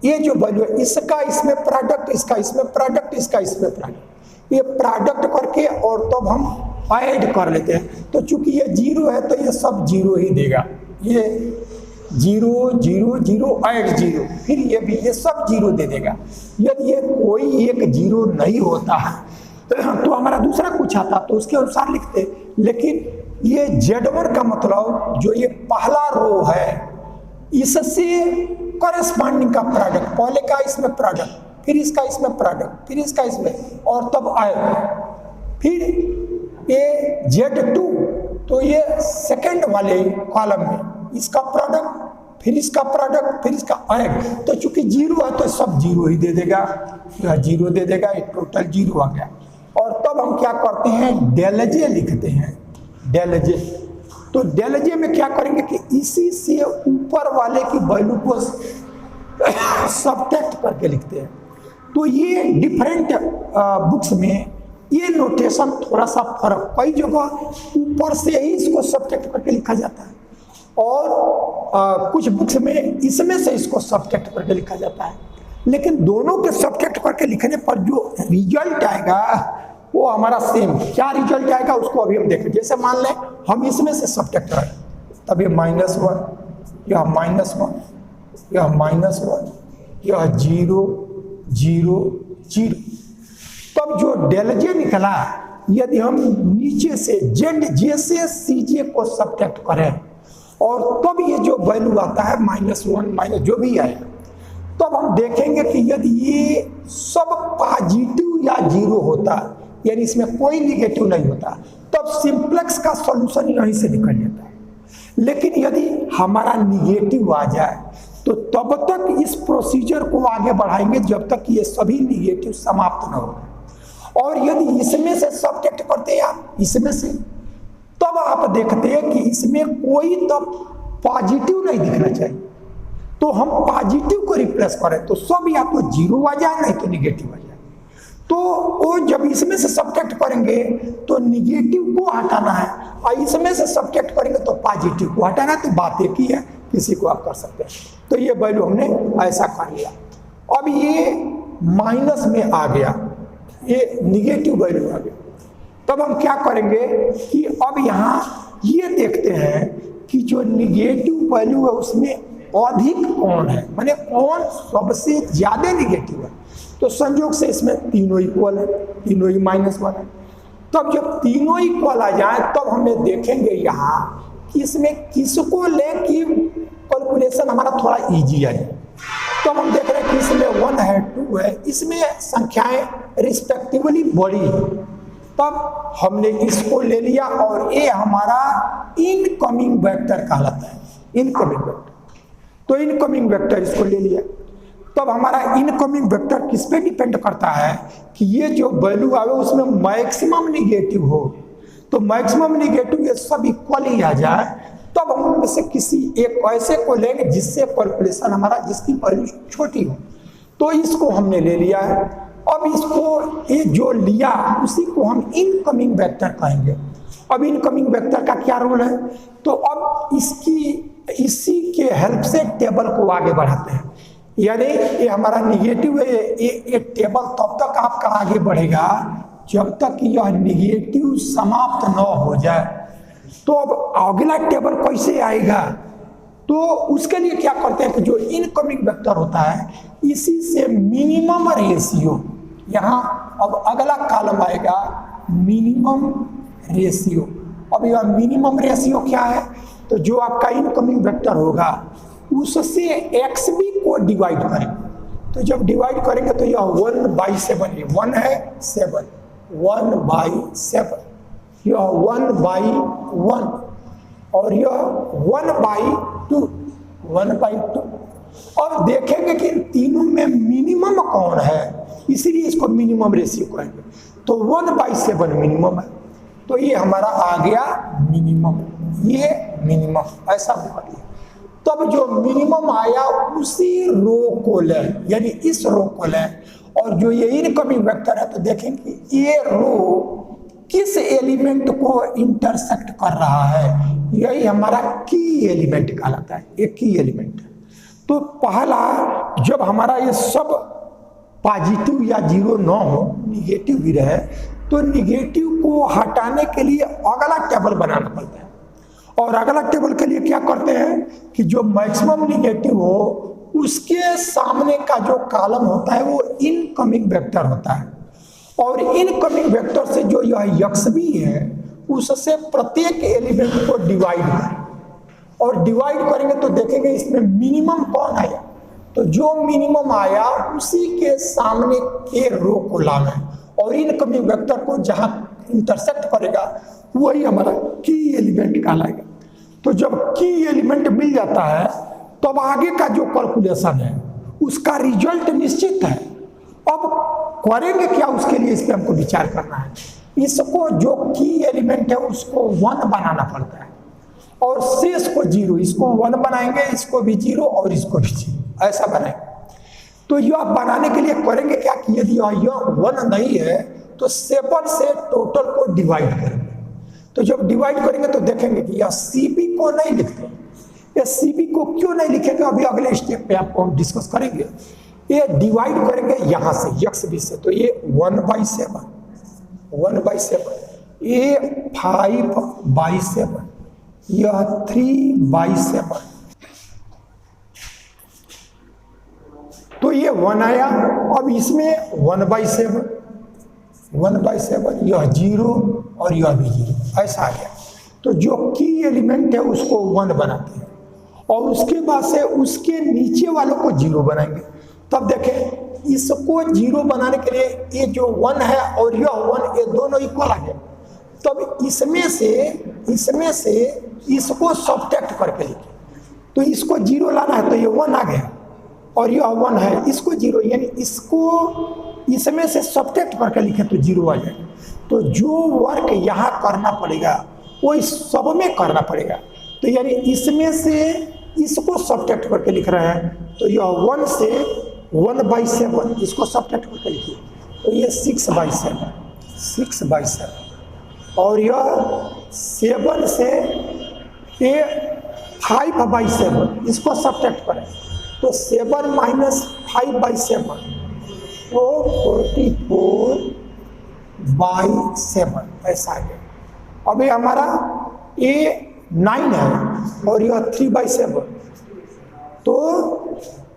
ये जो वैल्यू है इसका इसमें प्रोडक्ट, इसका इसमें प्रोडक्ट, इसका इसमें प्रोडक्ट, ये प्रोडक्ट करके और तब हम ऐड कर लेते हैं। तो चूंकि ये 0 है तो ये सब 0 ही देगा, ये 0 0 0 ऐड 0, फिर ये भी ये सब 0 दे देगा। यदि ये कोई एक 0 नहीं होता तो हमारा दूसरा कुछ आता तो उसके अनुसार लिखते, लेकिन ये Z1 का मतलब जो ये पहला रो है इससे कॉरेस्पॉन्डिंग का प्रोडक्ट, पहले का इसमें प्रोडक्ट, फिर इसका इसमें प्रोडक्ट, फिर इसका इसमें, और तब आए फिर ये Z2, तो ये सेकंड वाले कॉलम में इसका प्रोडक्ट, फिर इसका प्रोडक्ट, फिर इसका ऐड, तो चूंकि 0 है तो सब 0 ही दे देगा, यह 0 दे देगा, ये टोटल 0 आ गया। और तब हम क्या करते हैं, डेल जे लिखते हैं, डेल जे। तो डेल जे में क्या करेंगे कि इसी से ऊपर वाले की वैल्यू को सबट्रैक्ट करके लिखते हैं। तो ये डिफरेंट बुक्स में ये नोटेशन थोड़ा सा फर्क, कई जगह ऊपर से ही इसको सबट्रैक्ट करके लिखा जाता है और कुछ बुक्स में इसमें से इसको सबट्रैक्ट करके लिखा जाता है, लेकिन दोनों के सबट्रैक्ट करके लिखने पर जो रिजल्ट आएगा वो हमारा सेम। क्या रिजल्ट आएगा उसको अभी हम देखें। जैसे मान लें हम इसमें से सबट्रैक्ट करें, तब ये -1, यह -1, यह -1, यह 0 0 0, तब जो डेल जे निकला, यदि हम नीचे से जे से CJ को सबट्रैक्ट करें और तब ये जो वैल्यू आता है -1 जो भी आए, तब हम देखेंगे कि यदि ये सब पॉजिटिव या 0 होता, यानी इसमें कोई निगेटिव नहीं होता, तब सिंप्लेक्स का सॉल्यूशन यहीं से निकल जाता है। लेकिन यदि हमारा निगेटिव आ जाए तो तब तक इस प्रोसीजर को आगे बढ़ाएंगे जब तक ये सभी निगेटिव समाप्त न हो। और यदि इसमें से सबट्रैक्ट करते हैं आप इसमें से, तब आप देखते हैं कि इसमें कोई तब पॉजिटिव नहीं दिखना चाहिए, तो हम पॉजिटिव को रिप्लेस करें तो सब या तो 0 आ जाए नहीं तो निगेटिव आ जाए। तो वो जब इसमें से सबट्रैक्ट करेंगे तो निगेटिव को हटाना है और इसमें से सबट्रैक्ट करेंगे तो पॉजिटिव को हटाना है, तो बात एक ही है, किसी को आप कर सकते हैं। तो ये वैल्यू हमने ऐसा कर लिया। अब ये माइनस में आ गया, ये निगेटिव वैल्यू आ गया, तब हम क्या करेंगे कि अब यहाँ ये देखते हैं कि जो निगेटिव वैल्यू है उसमें अधिक कौन है, माने कौन सबसे ज्यादा निगेटिव है। तो संयोग से इसमें तीनों इक्वल है, तीनों ही -1 है। तब जब तीनों इक्वल आ जाए तब हमें देखेंगे यहाँ कि इसमें किसको ले कि कैलकुलेशन हमारा थोड़ा इजी आ जाए। तो हम देख रहे हैं कि इसमें 1 है 2 है, इसमें संख्याएं रिस्पेक्टिवली बड़ी है, तब हमने इसको ले लिया और ये हमारा इनकमिंग वेक्टर कहलाता है, इनकमिंग वेक्टर। तो इनकमिंग वेक्टर इसको ले लिया। तब हमारा इनकमिंग वेक्टर किस पे डिपेंड करता है कि ये जो वैल्यू आवे उसमें मैक्सिमम निगेटिव हो, तो मैक्सिमम निगेटिव ये सब इक्वल ही आ जाए, तब हम उनमें से किसी एक ऐसे को लेंगे जिससे कैलकुलेशन हमारा जिसकी वैल्यू छोटी हो। तो इसको हमने ले लिया है। अब इसको ये जो लिया उसी को हम इनकमिंग वेक्टर कहेंगे। अब इनकमिंग वेक्टर का क्या रोल है, तो अब इसी के हेल्प से टेबल को आगे बढ़ाते हैं। यानी ये हमारा निगेटिव है, ये टेबल तब तक आपका आगे बढ़ेगा जब तक यह निगेटिव समाप्त न हो जाए। तो अब अगला टेबल कैसे आएगा, तो उसके लिए क्या करते हैं कि जो इनकमिंग वेक्टर होता है इसी से मिनिमम रेशियो, यहाँ अब अगला कॉलम आएगा मिनिमम रेशियो। अब यह मिनिमम रेशियो क्या है, तो जो आपका इनकमिंग वेक्टर होगा उससे XB को डिवाइड करेंगे। तो जब डिवाइड करेंगे तो यह 1/7 है, 1 है 7, 1/7, यह 1/1 और यह 1/2, 1/2। और देखेंगे कि तीनों में मिनिमम कौन है, इसीलिए इसको मिनिमम रेशियो कहेंगे। तो 1/7 मिनिमम है, तो ये हमारा आ गया मिनिमम, ये मिनिमम ऐसा होगा। तब जो मिनिमम आया उसी रो को लें, यानी इस रो को लें, और जो ये इनकमिंग वेक्टर है तो देखेंगे ये रो किस एलिमेंट को इंटरसेक्ट कर रहा है, यही हमारा की एलिमेंट कहलाता है। एक की एलिमेंट। तो पहला, जब हमारा ये सब पॉजिटिव या जीरो ना हो, निगेटिव भी रहे, तो निगेटिव को हटाने के लिए अगला टेबल बनाना पड़ता है। और अगला टेबल के लिए क्या करते हैं कि जो मैक्सिमम निगेटिव हो उसके सामने का जो कॉलम होता है वो इनकमिंग वेक्टर होता है, और इनकमिंग वेक्टर से जो यह यक्स भी है उससे प्रत्येक एलिमेंट को डिवाइड करें, और डिवाइड करेंगे तो देखेंगे इसमें मिनिमम कौन आया, तो जो मिनिमम आया उसी के सामने के रो को लाना है, और इनकमिंग वेक्टर को जहां इंटरसेक्ट करेगा वही हमारा की एलिमेंट कहलाएगा। तो जब की एलिमेंट मिल जाता है तब आगे का जो कैलकुलेशन है उसका रिजल्ट निश्चित है। अब करेंगे क्या, उसके लिए इस पर हमको विचार करना है। इसको जो की एलिमेंट है उसको 1 बनाना पड़ता है, और शेष को 0, इसको 1 बनाएंगे, इसको भी 0 और इसको भी 0, ऐसा बनाएंगे। तो यह बनाने के लिए करेंगे क्या कि यदि यह 1 नहीं है तो 7 से टोटल को डिवाइड करेंगे। तो जब डिवाइड करेंगे तो देखेंगे कि यह CP को नहीं लिखते। ये CP को क्यों नहीं लिखेंगे, अभी अगले स्टेप पे आपको हम डिस्कस करेंगे। ये डिवाइड करेंगे यहाँ से यक्स भी से, तो ये 1/7, 1/7, ये 5/7, यह 3/7, तो ये 1 आया। अब इसमें 1/7, 1/7, यह 0 और यह भी 0, ऐसा आ गया। तो जो की एलिमेंट है उसको 1 बनाते हैं, और उसके बाद से उसके नीचे वालों को 0 बनाएंगे। तब देखें इसको 0 बनाने के लिए ये जो 1 है और यह 1, ये दोनों इक्वल आ गए। तब इसमें से इसको सब्ट्रैक्ट करके लिखें, तो इसको 0 लाना है तो ये 1 आ गया, और यह 1 है, इसको 0, यानी इसको इसमें से सब्ट्रैक्ट करके लिखें तो 0 आ जाएगा। तो जो वर्क यहाँ करना पड़ेगा वो इस सब में करना पड़ेगा। तो यानी इसमें से इसको सब्ट्रैक्ट करके लिख रहे हैं, तो यह 1 से 1/7, इसको सब्ट्रैक्ट करके लिखिए, तो ये 6/7, 6/7, और यह 7 से ये 5/7, इसको सब्ट्रैक्ट करें तो 7 - 5/7, तो 44/7, ऐसा है। अभी हमारा ये 9 है और यह 3/7, तो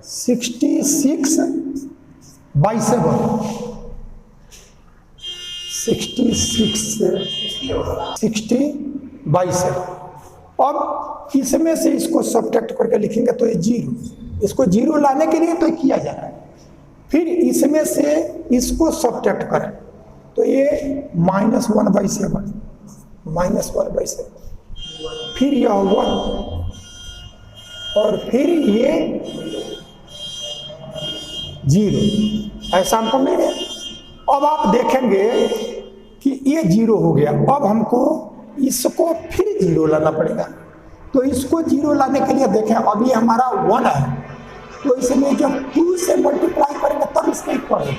66/7, 60/7। अब इसमें से इसको सब्ट्रैक्ट करके लिखेंगे तो ये 0, इसको 0 लाने के लिए तो किया जा रहा है। फिर इसमें से इसको सब्ट्रैक्ट करें तो ये -1/7, -1/7, फिर यह 1, और फिर ये 0, ऐसा हमको मिल गया। अब आप देखेंगे कि ये 0 हो गया। अब हमको इसको फिर 0 लाना पड़ेगा, तो इसको 0 लाने के लिए देखें अभी हमारा 1 है, तो इसमें जब 2 से मल्टीप्लाई करेंगे तब इसका इक्वल है।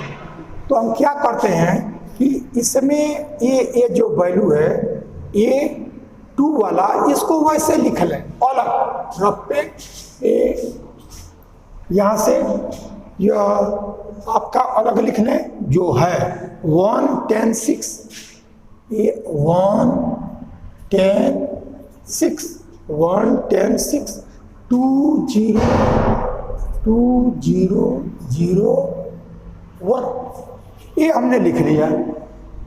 तो हम क्या करते हैं कि इसमें ये जो वैल्यू है ये 2 वाला, इसको वैसे लिख लें अलग रख पे, यहाँ से यह आपका अलग लिख लें जो है 1 10 6, ये 1 10 6, 1 10 6, 2 0 2 0 0 1, ये हमने लिख लिया।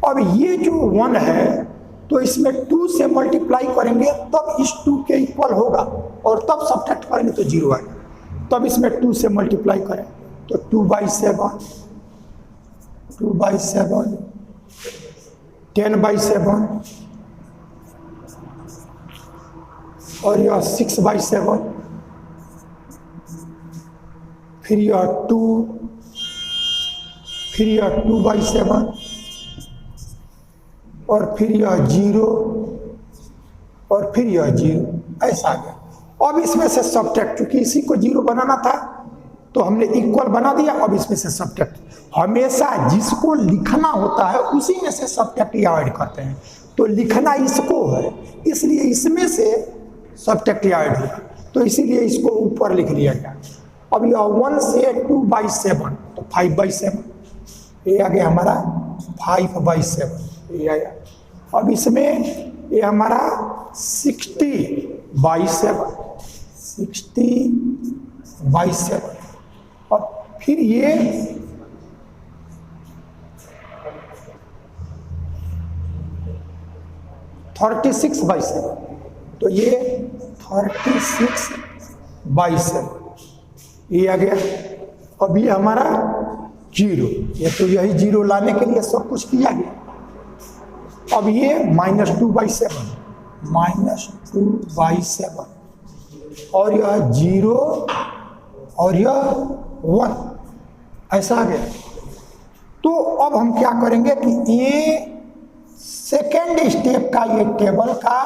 अब ये जो 1 है तो इसमें 2 से मल्टीप्लाई करेंगे तब इस 2 के इक्वल होगा, और तब सब्ट्रैक्ट करेंगे तो 0 आएगा। तब इसमें 2 से मल्टीप्लाई करें तो 2/7, 2/7, 10/7, और यह 6/7, फिर यह 2, फिर यह 2/7, और फिर यह 0, और फिर यह 0, ऐसा आ गया। अब इसमें से सब्ट्रैक्ट, चूंकि इसी को 0 बनाना था तो हमने इक्वल बना दिया। अब इसमें से सब्ट्रैक्ट, हमेशा जिसको लिखना होता है उसी में से सब्ट्रैक्ट ऐड करते हैं। तो लिखना इसको है, इसलिए इसमें से सब्ट्रैक्ट ऐड होगा, तो इसीलिए इसको ऊपर लिख लिया गया। अब यह 1 से 2/7, तो 5/7 ये आ गया हमारा 5/7 ये आया। अब इसमें ये हमारा 60/7 और फिर ये 36/7, तो ये 36/7 ये आ गया। अब ये हमारा 0, ये तो यही 0 लाने के लिए सब कुछ किया गया। अब ये -2/7 और यह 0 और यह 1 ऐसा आ गया। तो अब हम क्या करेंगे कि ये सेकेंड स्टेप का ये टेबल का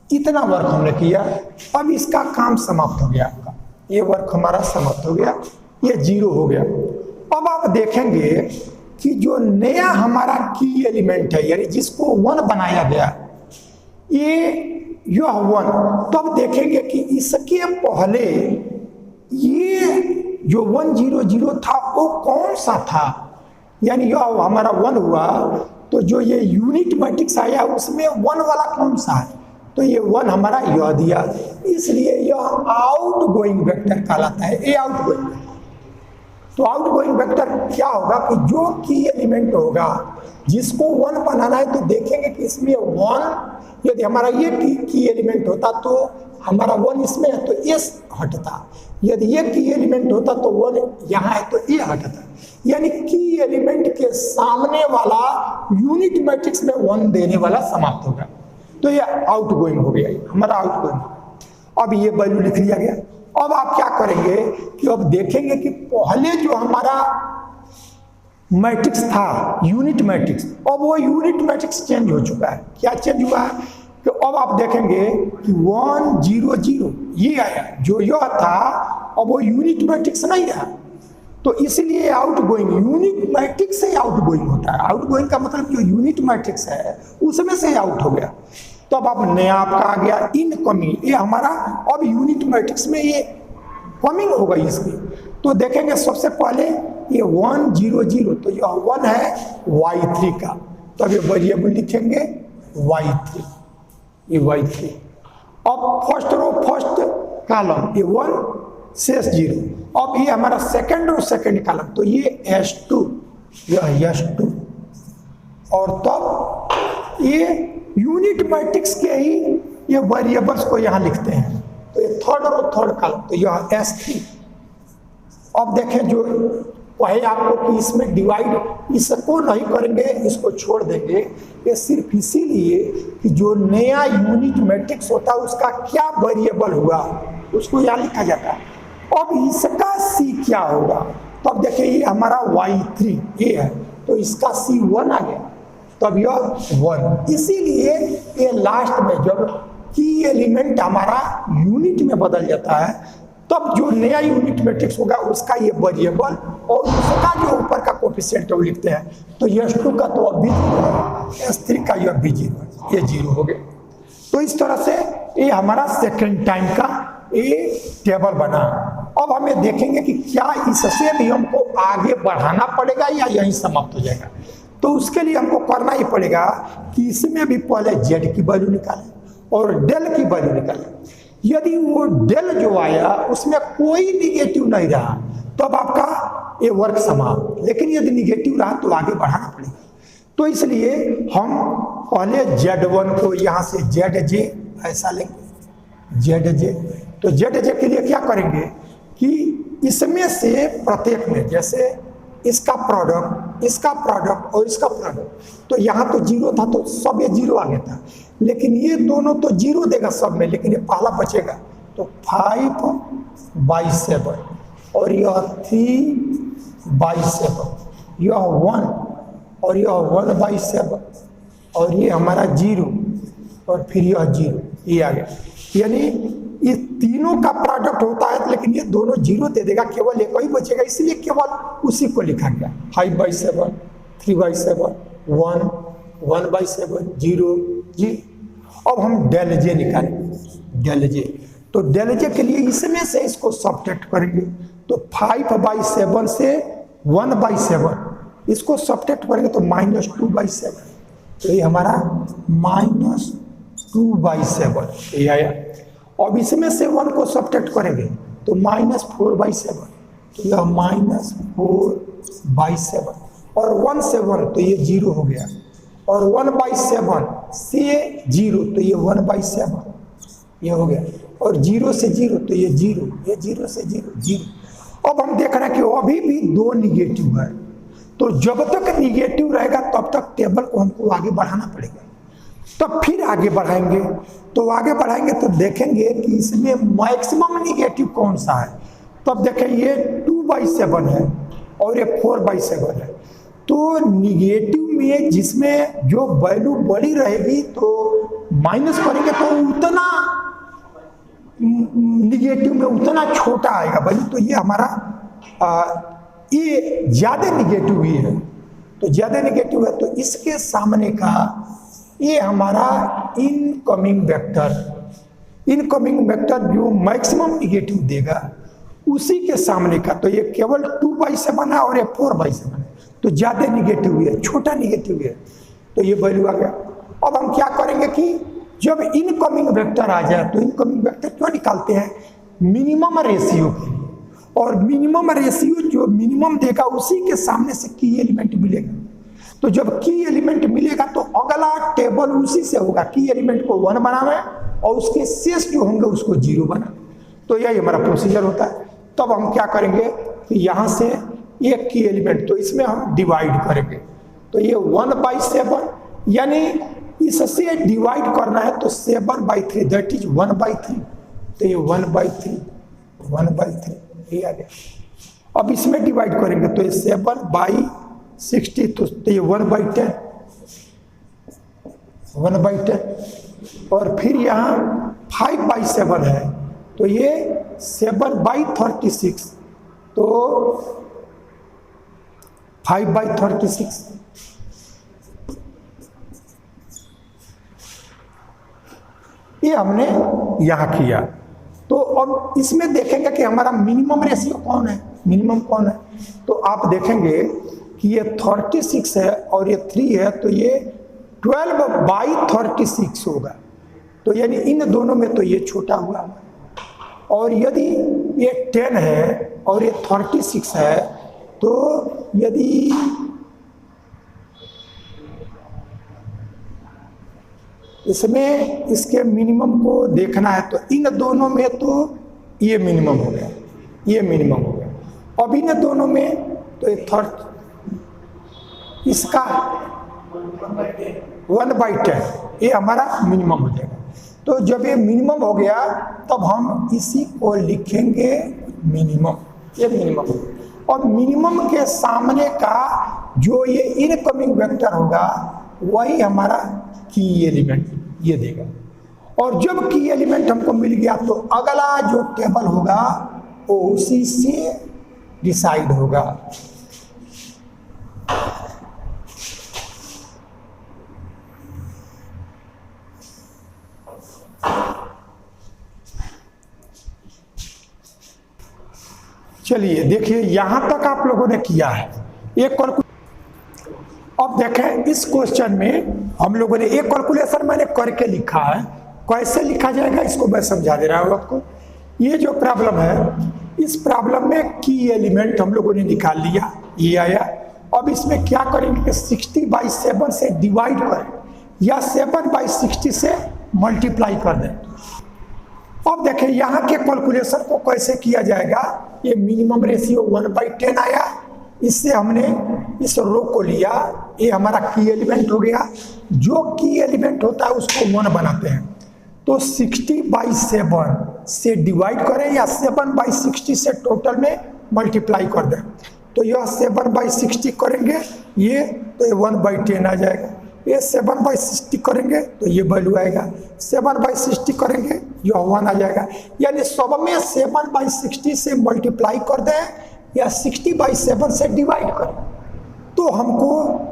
इतना वर्क हमने किया। अब इसका काम समाप्त हो गया, आपका ये वर्क हमारा समाप्त हो गया, ये 0 हो गया। अब आप देखेंगे कि जो नया हमारा की एलिमेंट है, यानी जिसको 1 बनाया गया, यह 1, तो अब देखेंगे कि इसके पहले ये जो 1 0 0 था वो कौन सा था, यानी यह हमारा 1 हुआ। तो जो ये यूनिट मैट्रिक्स आया उसमें 1 वाला कौन सा है, तो ये 1 हमारा यह दिया, इसलिए यह आउट गोइंग वेक्टर कहलाता है। ये आउट गोइंग, तो आउट गोइंग वेक्टर क्या होगा कि जो की एलिमेंट होगा जिसको 1 बनाना है, तो देखेंगे कि इसमें 1, यदि हमारा ये की एलिमेंट होता तो हमारा 1 इसमें है तो ये हटता, यदि ये की एलिमेंट होता तो 1 यहाँ है तो ये हटता, यानी की एलिमेंट के सामने वाला यूनिट मैट्रिक्स में 1 देने वाला समाप्त होगा। तो ये आउट गोइंग हो गया हमारा आउट गोइंग। अब ये वैल्यू लिख लिया गया। अब आप क्या करेंगे कि अब देखेंगे कि पहले जो हमारा मैट्रिक्स था यूनिट मैट्रिक्स, अब वो यूनिट मैट्रिक्स चेंज हो चुका है। क्या चेंज हुआ है कि अब आप देखेंगे कि 1 0 0 ये आया, जो यह था अब वो यूनिट मैट्रिक्स नहीं रहा, तो इसलिए आउट गोइंग यूनिट मैट्रिक्स से आउट गोइंग होता है। आउट गोइंग का मतलब जो यूनिट मैट्रिक्स है उसमें से आउट हो गया। तो अब नया आपका आ गया इनकमिंग, ये हमारा अब यूनिट मैट्रिक्स में ये कमिंग हो गई इसकी। तो देखेंगे सबसे पहले ये 1 0 0, तो यह 1 है y3 का, तो अब ये वेरिएबल लिखेंगे y3, ये y3। अब फर्स्ट रो फर्स्ट कॉलम ये 1 शेष 0। अब ये हमारा सेकंड रो सेकंड कॉलम, तो ये S2, यह S2, और तब ये यूनिट मैट्रिक्स के ही ये वेरिएबल्स को यहाँ लिखते हैं, तो ये थर्ड रो थर्ड कॉलम, तो यह S3। अब देखें जो वही आपको कि इसमें डिवाइड इसको नहीं करेंगे, इसको छोड़ देंगे, ये सिर्फ इसीलिए कि जो नया यूनिट मैट्रिक्स होता है उसका क्या वेरिएबल हुआ उसको यहाँ लिखा जाता है। अब इसका C क्या होगा, तो अब देखिए ये हमारा y3 ये है, तो इसका C 1 आ गया, तब यह 1। इसीलिए ये लास्ट में जब की एलिमेंट हमारा यूनिट में बदल जाता है, तब जो नया यूनिट मैट्रिक्स होगा उसका ये वेरिएबल और उसका जो ऊपर का कोफिशिएंट वो लिखते हैं। तो S2 का तो अब भी 0, S3 का यह भी 0, ये 0 हो गए। तो इस तरह से ये हमारा सेकंड टाइम का ये टेबल बना। अब हमें देखेंगे कि क्या इससे भी हमको आगे बढ़ाना पड़ेगा या यहीं समाप्त हो जाएगा। तो उसके लिए हमको करना ही पड़ेगा कि इसमें भी पहले जेड की वैल्यू निकालें और डेल की वैल्यू निकालें। यदि वो डेल जो आया उसमें कोई निगेटिव नहीं रहा तो अब आपका ये वर्क समाप्त, लेकिन यदि निगेटिव रहा तो आगे बढ़ाना पड़ेगा। तो इसलिए हम पहले Z1 को यहाँ से ZJ ऐसा लेंगे, ZJ। तो ZJ के लिए क्या करेंगे कि इसमें से प्रत्येक में, जैसे इसका प्रोडक्ट, इसका प्रोडक्ट और इसका प्रोडक्ट, तो यहाँ तो 0 था तो सब ये 0 आ गया था, लेकिन ये दोनों तो 0 देगा सब में, लेकिन ये पहला बचेगा। तो 5/7 और यह 3/7, यह 1 और यह 1/7 और ये हमारा 0 और फिर यह 0, ये आ गया। यानी ये तीनों का प्रोडक्ट होता है, लेकिन ये दोनों जीरो दे देगा, केवल एक ही बचेगा, इसलिए केवल उसी को लिखा गया। 5/7, 3/7, 1, 1/7, 0, जी। अब हम डेल जे निकालेंगे, डेल जे। तो डेल जे के लिए इसमें से इसको सब्ट्रैक्ट करेंगे, तो 5/7 से 1/7 इसको सब्ट्रैक्ट करेंगे तो -2/7, तो ये हमारा -2/7 ये आया। अब इसमें से 1 को सब्ट्रैक्ट करेंगे तो -4/7, तो यह -4/7 और 1 से 1 तो ये 0 हो गया, और 1/7 से 0 तो ये 1/7 ये हो गया, और 0 से 0 तो ये 0, ये 0 से 0, 0। अब हम देख रहे हैं कि अभी भी 2 निगेटिव है, तो जब तक निगेटिव रहेगा तब तक टेबल को हमको आगे बढ़ाना पड़ेगा। तब फिर आगे बढ़ाएंगे, तो आगे बढ़ाएंगे तो देखेंगे कि इसमें मैक्सिमम निगेटिव कौन सा है। तब देखें ये 2/7 है और ये 4/7 है, तो निगेटिव में जिसमें जो वैल्यू बड़ी रहेगी तो माइनस करेंगे तो उतना निगेटिव में उतना छोटा आएगा वैल्यू, तो ये हमारा ये ज्यादा निगेटिव ही है, तो ज्यादा निगेटिव है, तो इसके सामने का ये हमारा इनकमिंग वेक्टर जो मैक्सिमम निगेटिव देगा उसी के सामने का, तो ये केवल 2/7 है और ये 4/7 है, तो ज्यादा निगेटिव है, छोटा निगेटिव है, तो ये वैल्यू आ गया। अब हम क्या करेंगे कि जब इनकमिंग वेक्टर आ जाए तो इनकमिंग वेक्टर क्यों निकालते हैं, मिनिमम रेशियो के लिए, और मिनिमम रेशियो जो मिनिमम देगा उसी के सामने से की एलिमेंट मिलेगा, तो जब की एलिमेंट मिलेगा तो अगला टेबल उसी से होगा, की एलिमेंट को 1 बनाना है और उसके शेष जो होंगे उसको 0 बनाना, तो यही हमारा प्रोसीजर होता है। तब हम क्या करेंगे कि यहाँ से एक की एलिमेंट, तो इसमें हम डिवाइड करेंगे, तो ये 1/7 यानी इससे डिवाइड करना है तो 7/3 दैट इज 1/3, तो ये 1/3 ये आ गया। अब इसमें डिवाइड करेंगे तो ये 7/60, तो ये 1/10 और फिर यहाँ 5/7 है तो ये 7/36, तो 5/36 ये हमने यहाँ किया। तो अब इसमें देखेंगे कि हमारा मिनिमम रेशियो कौन है, मिनिमम कौन है, तो आप देखेंगे कि ये 36 है और ये 3 है, तो ये 12/36 होगा, तो यानी इन दोनों में तो ये छोटा हुआ, और यदि ये 10 है और ये 36 है, तो यदि इसमें इसके मिनिमम को देखना है तो इन दोनों में तो ये मिनिमम हो गया, ये मिनिमम हो गया, अब इन दोनों में तो ये इसका 1/10 ये हमारा मिनिमम हो जाएगा। तो जब ये मिनिमम हो गया तब हम इसी को लिखेंगे मिनिमम, ये मिनिमम, और मिनिमम के सामने का जो ये इनकमिंग वेक्टर होगा वही हमारा की एलिमेंट ये देगा, और जब की एलिमेंट हमको मिल गया तो अगला जो टेबल होगा वो उसी से डिसाइड होगा। चलिए देखिए यहां तक आप लोगों ने किया है एक अब देखें इस क्वेश्चन में हम लोगों ने एक कैलकुलेशन मैंने करके लिखा है, कैसे लिखा जाएगा इसको मैं समझा दे रहा हूं आपको। ये जो प्रॉब्लम है इस प्रॉब्लम में की एलिमेंट हम लोगों ने निकाल लिया, ये आया। अब इसमें क्या करेंगे कि 60/7 से डिवाइड करें या 7/60 से मल्टीप्लाई कर दें। अब देखें यहाँ के कैलकुलेशन को कैसे किया जाएगा। ये मिनिमम रेशियो 1/10 आया, इससे हमने इस रो को लिया, ये हमारा की एलिमेंट हो गया। जो की एलिमेंट होता है उसको 1 बनाते हैं, तो 60/7 से डिवाइड करें या 7/60 से टोटल में मल्टीप्लाई कर दें, तो यह 7/60 करेंगे ये, तो ये 1/10 आ जाएगा। ये 7/60 करेंगे तो ये वैल्यू आएगा, 7/60 करेंगे यह 1 आ जाएगा। यानी सब में 7/60 से मल्टीप्लाई कर दें या 60/7 से डिवाइड करें तो हमको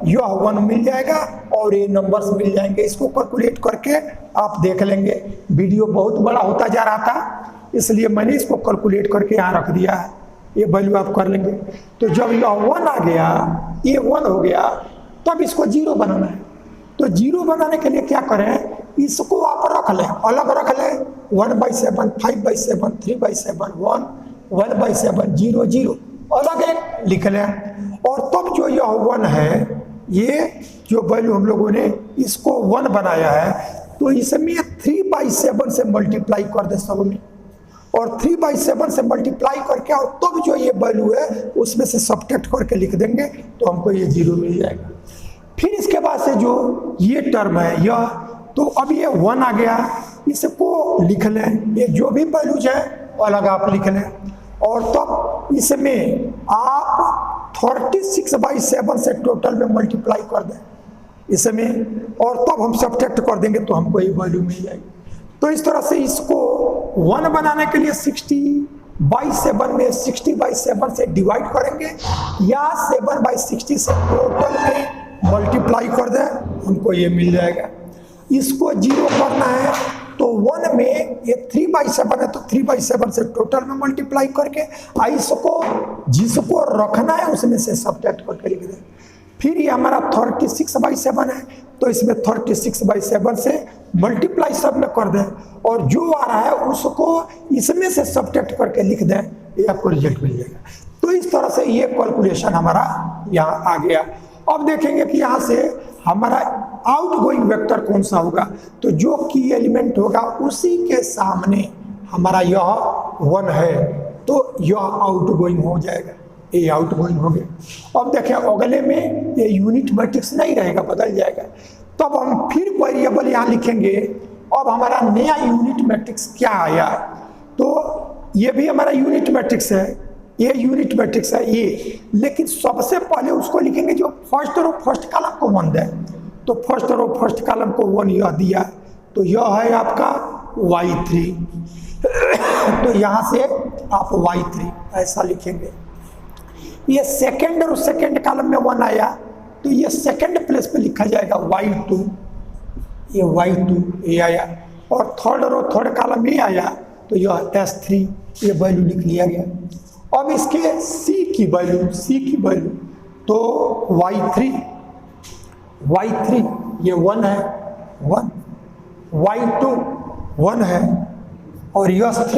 यह 1 मिल जाएगा और ये नंबर्स मिल जाएंगे। इसको कैलकुलेट करके आप देख लेंगे। वीडियो बहुत बड़ा होता जा रहा था इसलिए मैंने इसको कैलकुलेट करके यहाँ रख दिया है, ये वैल्यू आप कर लेंगे। तो जब यह 1 आ गया, ये 1 हो गया, तब इसको 0 बनाना है। तो 0 बनाने के लिए क्या करें, इसको आप रख लें, अलग रख लें, 1/7, 5/7, 3/7, 1, 1/7, 0, 0 अलग एक लिख लें। और तब जो यह 1 है, ये जो वैल्यू हम लोगों ने इसको 1 बनाया है, तो इसमें 3/7 से मल्टीप्लाई कर दे सब में, और 3/7 से मल्टीप्लाई करके और तब जो ये वैल्यू है उसमें से सब्ट्रैक्ट करके लिख देंगे तो हमको ये 0 मिल जाएगा। फिर इसके बाद से जो ये टर्म है यह, तो अब ये 1 आ गया, इसको लिख लें, ये जो भी वैल्यूज है अलग आप लिख लें। और तब इसमें आप 36/7 से टोटल में मल्टीप्लाई कर दें इसमें, और तब हम सब्ट्रैक्ट कर देंगे तो हमको ये वैल्यू मिल जाएगी। तो इस तरह से इसको 1 बनाने के लिए 60/7 में 60/7 से डिवाइड करेंगे या 7/60 से टोटल में मल्टीप्लाई कर दें, हमको ये मिल जाएगा। इसको 0 करना है तो 1 में ये 3/7 है तो 3/7 से टोटल में मल्टीप्लाई करके इसको जिसको रखना है उसमें से सब्ट्रैक्ट करके लिख दें। फिर ये हमारा 36/7 है तो इसमें 36/7 से मल्टीप्लाई सब में कर दें, और जो आ रहा है उसको इसमें से सब्ट्रैक्ट करके लिख दें, ये आपको रिजल्ट मिल जाएगा। तो इस तरह से ये कैलकुलेशन हमारा यहाँ आ गया। अब देखेंगे कि यहाँ से हमारा आउटगोइंग वेक्टर कौन सा होगा, तो जो की एलिमेंट होगा उसी के सामने हमारा यह 1 है तो यह आउटगोइंग हो जाएगा, ये आउटगोइंग हो गया। अब देखें अगले में ये यूनिट मैट्रिक्स नहीं रहेगा, बदल जाएगा। तब हम फिर वेरिएबल यहाँ लिखेंगे। अब हमारा नया यूनिट मैट्रिक्स क्या आया, तो ये भी हमारा यूनिट मैट्रिक्स है, ये यूनिट मैट्रिक्स है ये, लेकिन सबसे पहले उसको लिखेंगे जो फर्स्ट रो फर्स्ट कॉलम को 1 दे। तो फर्स्ट रो फर्स्ट कॉलम को 1 यह दिया, तो यह है आपका y3। तो यहाँ से आप y3 ऐसा लिखेंगे। ये सेकेंड और सेकेंड कॉलम में 1 आया तो ये सेकेंड प्लेस पे लिखा जाएगा y2, ये y2 ये आया। और थर्ड रो थर्ड कॉलम में आया तो यह s3, ये वैल्यू लिख लिया गया। अब इसके c की वैल्यू तो y3 ये 1 है, 1, y2 1 है और s3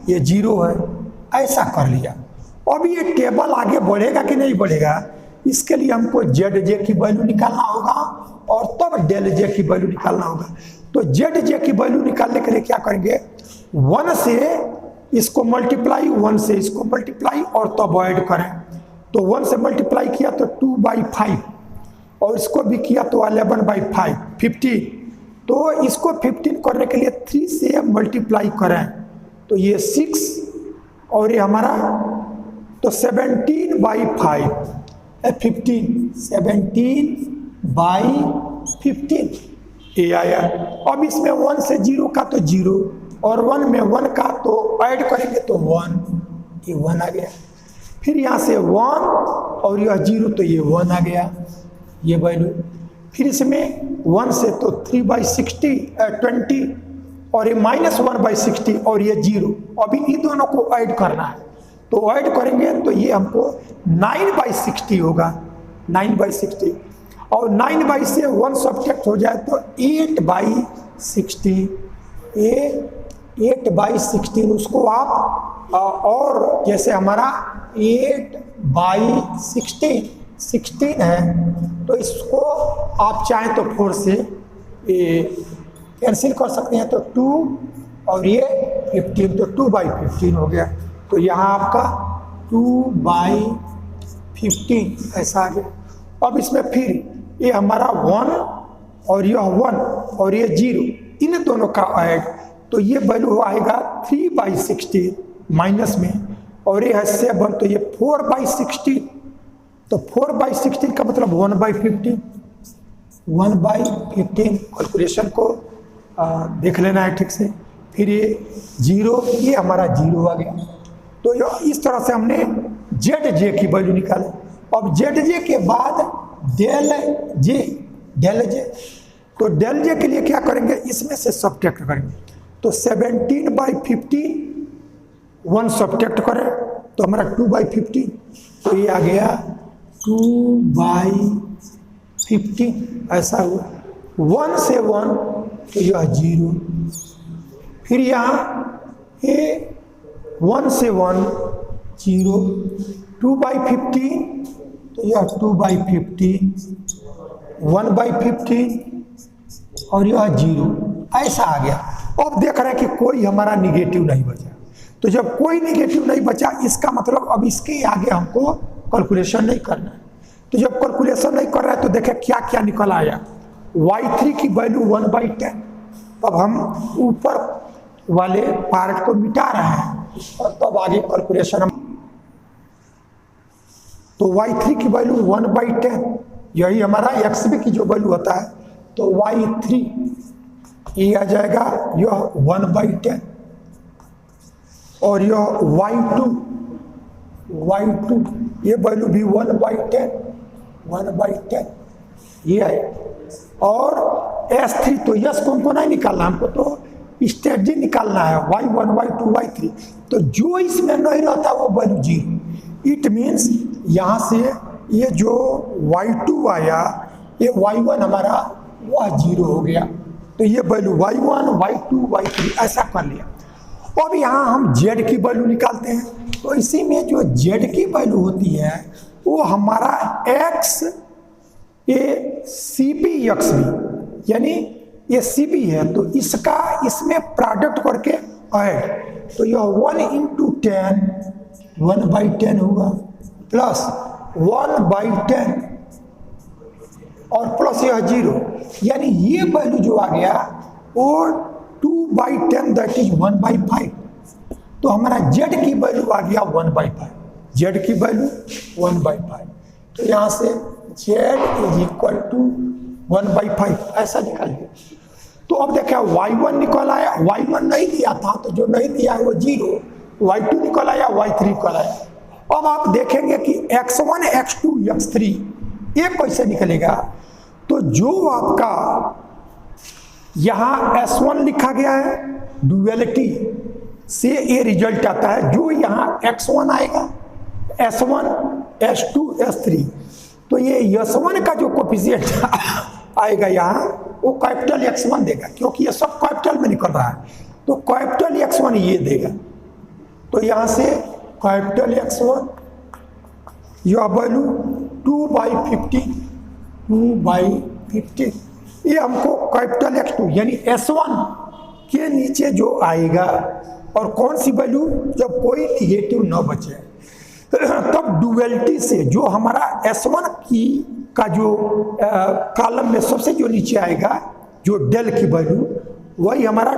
ये 0 है, ऐसा कर लिया। अब ये टेबल आगे बढ़ेगा कि नहीं बढ़ेगा, इसके लिए हमको ZJ की वैल्यू निकालना होगा और तब डेल J की वैल्यू निकालना होगा। तो ZJ की वैल्यू निकालने के लिए क्या करेंगे, 1 से इसको मल्टीप्लाई, 1 से इसको मल्टीप्लाई और तब ऐड करें। तो 1 से मल्टीप्लाई किया तो 2/5 और इसको भी किया तो 11/5 15। तो इसको 15 करने के लिए 3 से मल्टीप्लाई करें तो ये 6 और ये हमारा तो 17/5 17/15 ये आया। अब इसमें 1 से 0 का तो 0 और 1 में 1 का तो ऐड करेंगे तो 1, ये 1 आ गया। फिर यहाँ से 1 और यह 0 तो ये 1 आ गया, ये वैल्यू। फिर इसमें 1 से तो 3/20 और ये -1/60 और ये 0। अभी इन दोनों को ऐड करना है तो ऐड करेंगे तो ये हमको 9/60 होगा, 9/60 और 9 से 1 सब्ट्रैक्ट हो जाए तो 8/60, ये 8/16 उसको आप और जैसे हमारा 8/16 है तो इसको आप चाहें तो 4 से कैंसिल कर सकते हैं तो 2 और ये 15 तो 2/15 हो गया। तो यहाँ आपका 2/15 ऐसा आ गया। अब इसमें फिर ये हमारा 1 और यह 1 और ये 0 इन दोनों का ऐड तो ये वैल्यू आएगा 3/16 माइनस में और ये है 7 तो ये 4/16। तो 4/16 का मतलब 1/15 1/15 कैलकुलेशन को देख लेना है ठीक से। फिर ये 0, ये हमारा 0 आ गया। तो इस तरह से हमने ZJ की वैल्यू निकाले। अब ZJ के बाद डेल जे, तो डेल जे के लिए क्या करेंगे, इसमें से सब्ट्रैक्ट करेंगे। तो 17/15 1 सब्ट्रैक्ट करें तो हमारा 2/15, तो ये आ गया 2/15 ऐसा हुआ। 1 से 1 तो यह 0, फिर यहाँ ये 1 से 1 0, 2/15 तो यह 2/15, 1/15 और यह 0 ऐसा आ गया। अब देख रहे हैं कि कोई हमारा निगेटिव नहीं बचा। तो जब कोई निगेटिव नहीं बचा, इसका मतलब अब इसके आगे हमको कैलकुलेशन नहीं करना है। तो जब कैलकुलेशन नहीं कर रहा है तो देखें क्या क्या निकल आया। y3 की वैल्यू 1/10। अब हम ऊपर वाले पार्ट को मिटा रहे हैं और तब आगे कैलकुलेशन हम, तो y3 की वैल्यू 1/10, यही हमारा xb की जो वैल्यू होता है। तो y3 ये आ जाएगा यह 1/10 और यह y2 ये वैल्यू भी 1/10 ये है। और S3 तो यस को हमको नहीं निकालना, हमको तो स्ट्रेटजी निकालना है y1 y2 y3। तो जो इसमें नहीं रहता वो वैल्यू 0। इट मीन्स यहाँ से ये जो y2 आया, ये y1 हमारा वह 0 हो गया। तो ये वैल्यू y1 y2 y3 ऐसा कर लिया। अब यहाँ हम z की वैल्यू निकालते हैं। तो इसी में जो z की वैल्यू होती है वो हमारा x ये CP/XB, यानी ये CP है, तो इसका इसमें प्रोडक्ट करके ऐड, तो यह 1 × 10 1/10 होगा, प्लस 1/10 और प्लस यह 0, यानी ये वैल्यू जो आ गया वो 2/10 दैट इज 1/5। तो हमारा z की वैल्यू आ गया 1/5, z की वैल्यू 1/5। तो यहाँ से z = 1/5 ऐसा निकालिए। तो अब देखिए y1 निकल आया, y1 नहीं दिया था तो जो नहीं दिया है वो 0, y2 निकल आया, y3 निकल आया। अब आप देखेंगे कि x1 x2 x3 ये कैसे निकलेगा। तो जो आपका यहाँ S1 लिखा गया है डुअलिटी से ये रिजल्ट आता है, जो यहाँ x1 आएगा S1 S2 S3, तो ये S1 का जो कोफिशिएंट आएगा यहाँ वो कैपिटल X1 देगा, क्योंकि ये सब कैपिटल में निकल रहा है। तो कैपिटल X1 ये देगा। तो यहाँ से कैपिटल X1 यह वैल्यू 2/15 ये हमको कैपिटल X2 यानी S1 के नीचे जो आएगा, और कौन सी वैल्यू, जब कोई निगेटिव न बचे, तब डुअलिटी से जो हमारा S1 की का जो कॉलम में सबसे जो नीचे आएगा जो डेल की वैल्यू, वही हमारा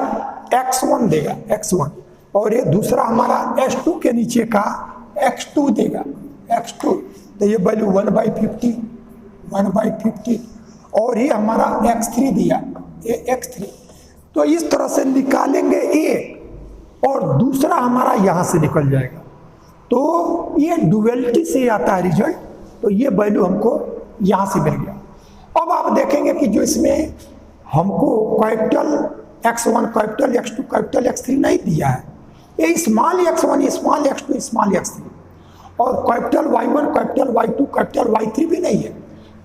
X1 देगा X1, और ये दूसरा हमारा S2 के नीचे का X2 देगा X2। तो ये वैल्यू 1/50 और ये हमारा x3 दिया, ये x3। तो इस तरह से निकालेंगे एक, और दूसरा हमारा यहाँ से निकल जाएगा। तो ये डुअलिटी से आता है रिजल्ट। तो ये वैल्यू हमको यहाँ से मिल गया। अब आप देखेंगे कि जो इसमें हमको capital X1 capital X2 capital X3 नहीं दिया है, ये small x1 small x2 small x3, और capital Y1 capital Y2 capital Y3 भी नहीं है।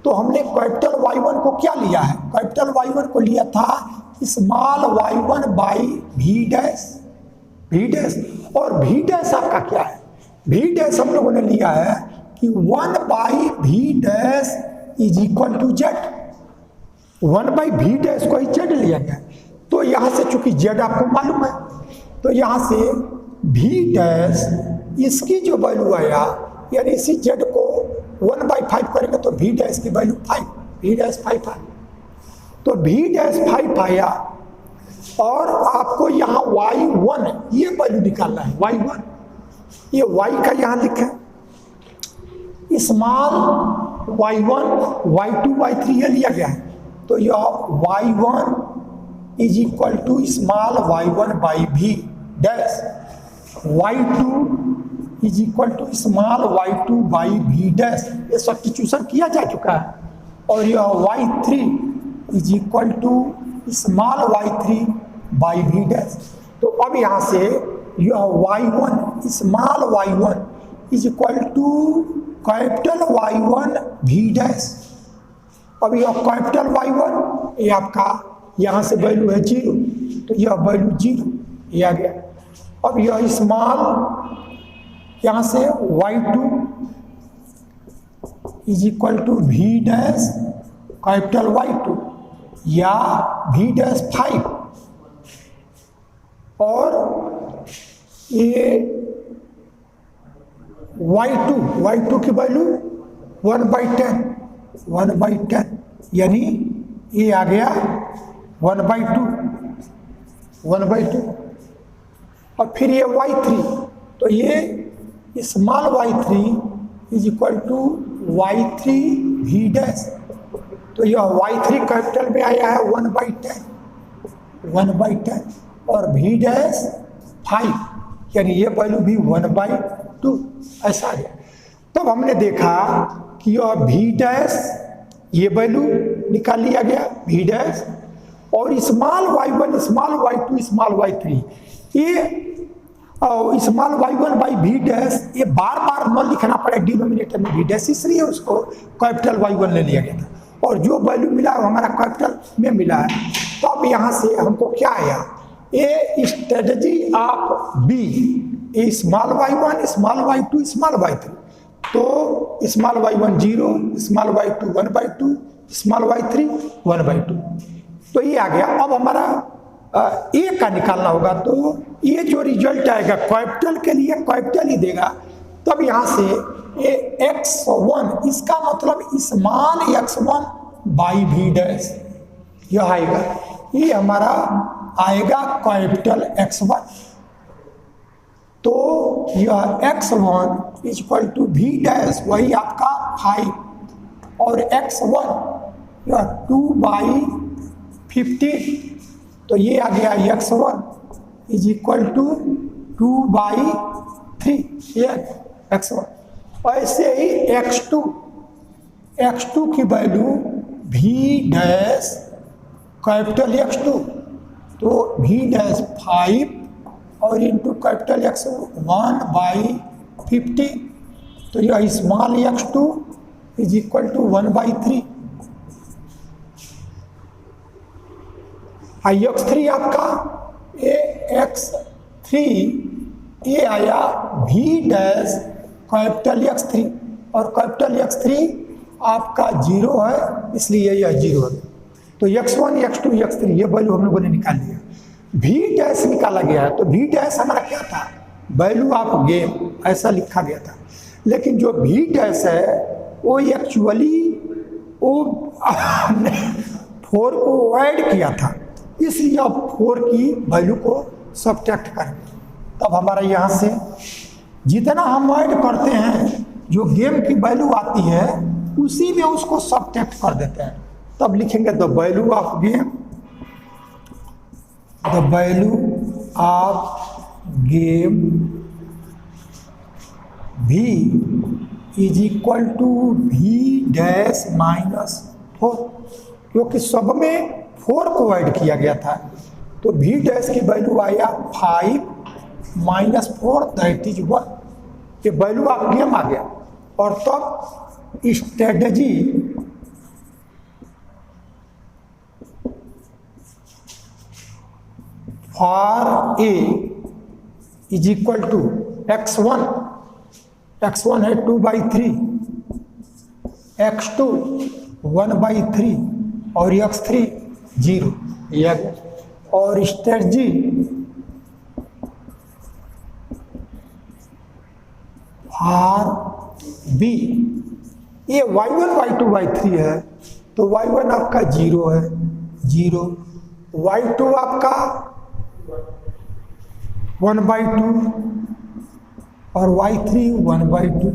तो हमने कैपिटल Y1 को क्या लिया है, कैपिटल Y1 को लिया था small y1 by v dash, और v डैश आपका क्या है, v डैश हम लोगों ने लिया है कि 1/v dash is equal to z, 1/v dash को ही z लिया गया। तो यहाँ से चूंकि z आपको मालूम है, तो यहाँ से v डैश इसकी जो वैल्यू आया, यानी इसी z को 1/5 करेंगे तो v डैश की वैल्यू 5, v डैश 5 आया। तो v डैश 5 आया, और आपको यहाँ y1 ये वैल्यू निकालना है, y1 ये y का यहाँ लिखा है स्मॉल y1 y2 y3 ये लिया गया है, तो यह y1 is equal to small y1 by V dash, y2 is equal to small y2 by V dash, ये सब्स्टिट्यूशन किया जा चुका है। और यह y3 is equal to small y3 by V dash. तो अब यहाँ से यह y1 small y1 is equal to capital Y1 V dash. अब यह कैपिटल Y1 ये आपका यहाँ से वैल्यू है 0, तो यह वैल्यू 0 ये आ गया। अब यह स्मॉल यहाँ से y2 इज इक्वल टू भी डैश कैपिटल Y2 या भी डैश 5, और ये y2 की वैल्यू 1/10 यानी ये आ गया 1/2। और फिर ये y3, तो ये small y3 is equal to y3 भी डैश, तो यह y3 कैपिटल में आया है 1/10 और भी डैश 5, यानी ये वैल्यू भी 1/2 ऐसा आ गया। तब हमने देखा कि यह भी डैश ये वैल्यू निकाल लिया गया भी डैश, और small y1 small y2 small y3 ये small y1 by V dash ये बार बार न लिखना पड़े डिनोमिनेटर में भी डैश, इसलिए उसको कैपिटल Y1 ले लिया गया था, और जो वैल्यू मिला वो हमारा कैपिटल में मिला है। तो अब यहाँ से हमको क्या आया, a strategy of B, a small y1 small y2 small y3, तो small y1 0, small y2 1/2, small y3 1/2, तो ये आ गया। अब हमारा ए का निकालना होगा, तो ये जो रिजल्ट आएगा कैपिटल के लिए कैपिटल ही देगा। तब यहाँ से ये x1 इसका मतलब small x1 by V dash यह आएगा, ये हमारा आएगा कैपिटल x1। तो यह x1 इज इक्वल टू भी डैश वही आपका 5, और x1 यह 2/15, तो ये आ गया x1 इज इक्वल टू 2/3, ये x1। ऐसे ही x2 की वैल्यू भी डैश कैपिटल x2, तो भी डैश 5 और इंटू कैपिटल x1 बाई 15, तो यह small x2 is equal to 1/3। x3 आपका x3 ये आया भी डैश कैपिटल x3, और कैपिटल x3 आपका 0 है, इसलिए यह 0 है। तो x1 x2 x3 ये वैल्यू हम लोगों ने निकाल लिया, भी डैश निकाला गया है। तो भी डैश हमारा क्या था, वैल्यू ऑफ गेम ऐसा लिखा गया था, लेकिन जो भी डैश है वो एक्चुअली वो 4 को ऐड किया था, इसलिए अब 4 की वैल्यू को सब्ट्रैक्ट करेंगे। तब हमारा यहाँ से जितना हम ऐड करते हैं जो गेम की वैल्यू आती है उसी में उसको सब्ट्रैक्ट कर देते हैं। तब लिखेंगे the value of game, the value of game भी इज इक्वल टू भी डैश -4, क्योंकि सब में 4 को ऐड किया गया था। तो भी डैश की वैल्यू आया 5 - 4 दैट इज 1, ये वैल्यू ऑफ गेम आ गया। और तब strategy for a is equal to x1 है 2/3, x2 1/3 और x3 0, और स्ट्रेटजी फॉर बी, ये y1 y2 y3 है, तो y1 आपका 0 है 0, y2 आपका 1/2 और y3 1/2,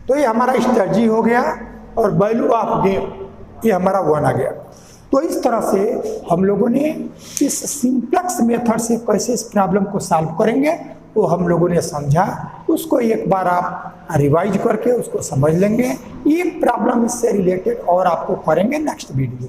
तो ये हमारा स्ट्रेटजी हो गया, और वैल्यू ऑफ गेम ये हमारा 1 आ गया। तो इस तरह से हम लोगों ने इस सिंप्लेक्स मेथड से कैसे इस प्रॉब्लम को सॉल्व करेंगे वो हम लोगों ने समझा। उसको एक बार आप रिवाइज करके उसको समझ लेंगे। एक प्रॉब्लम इससे रिलेटेड और आपको करेंगे नेक्स्ट वीडियो।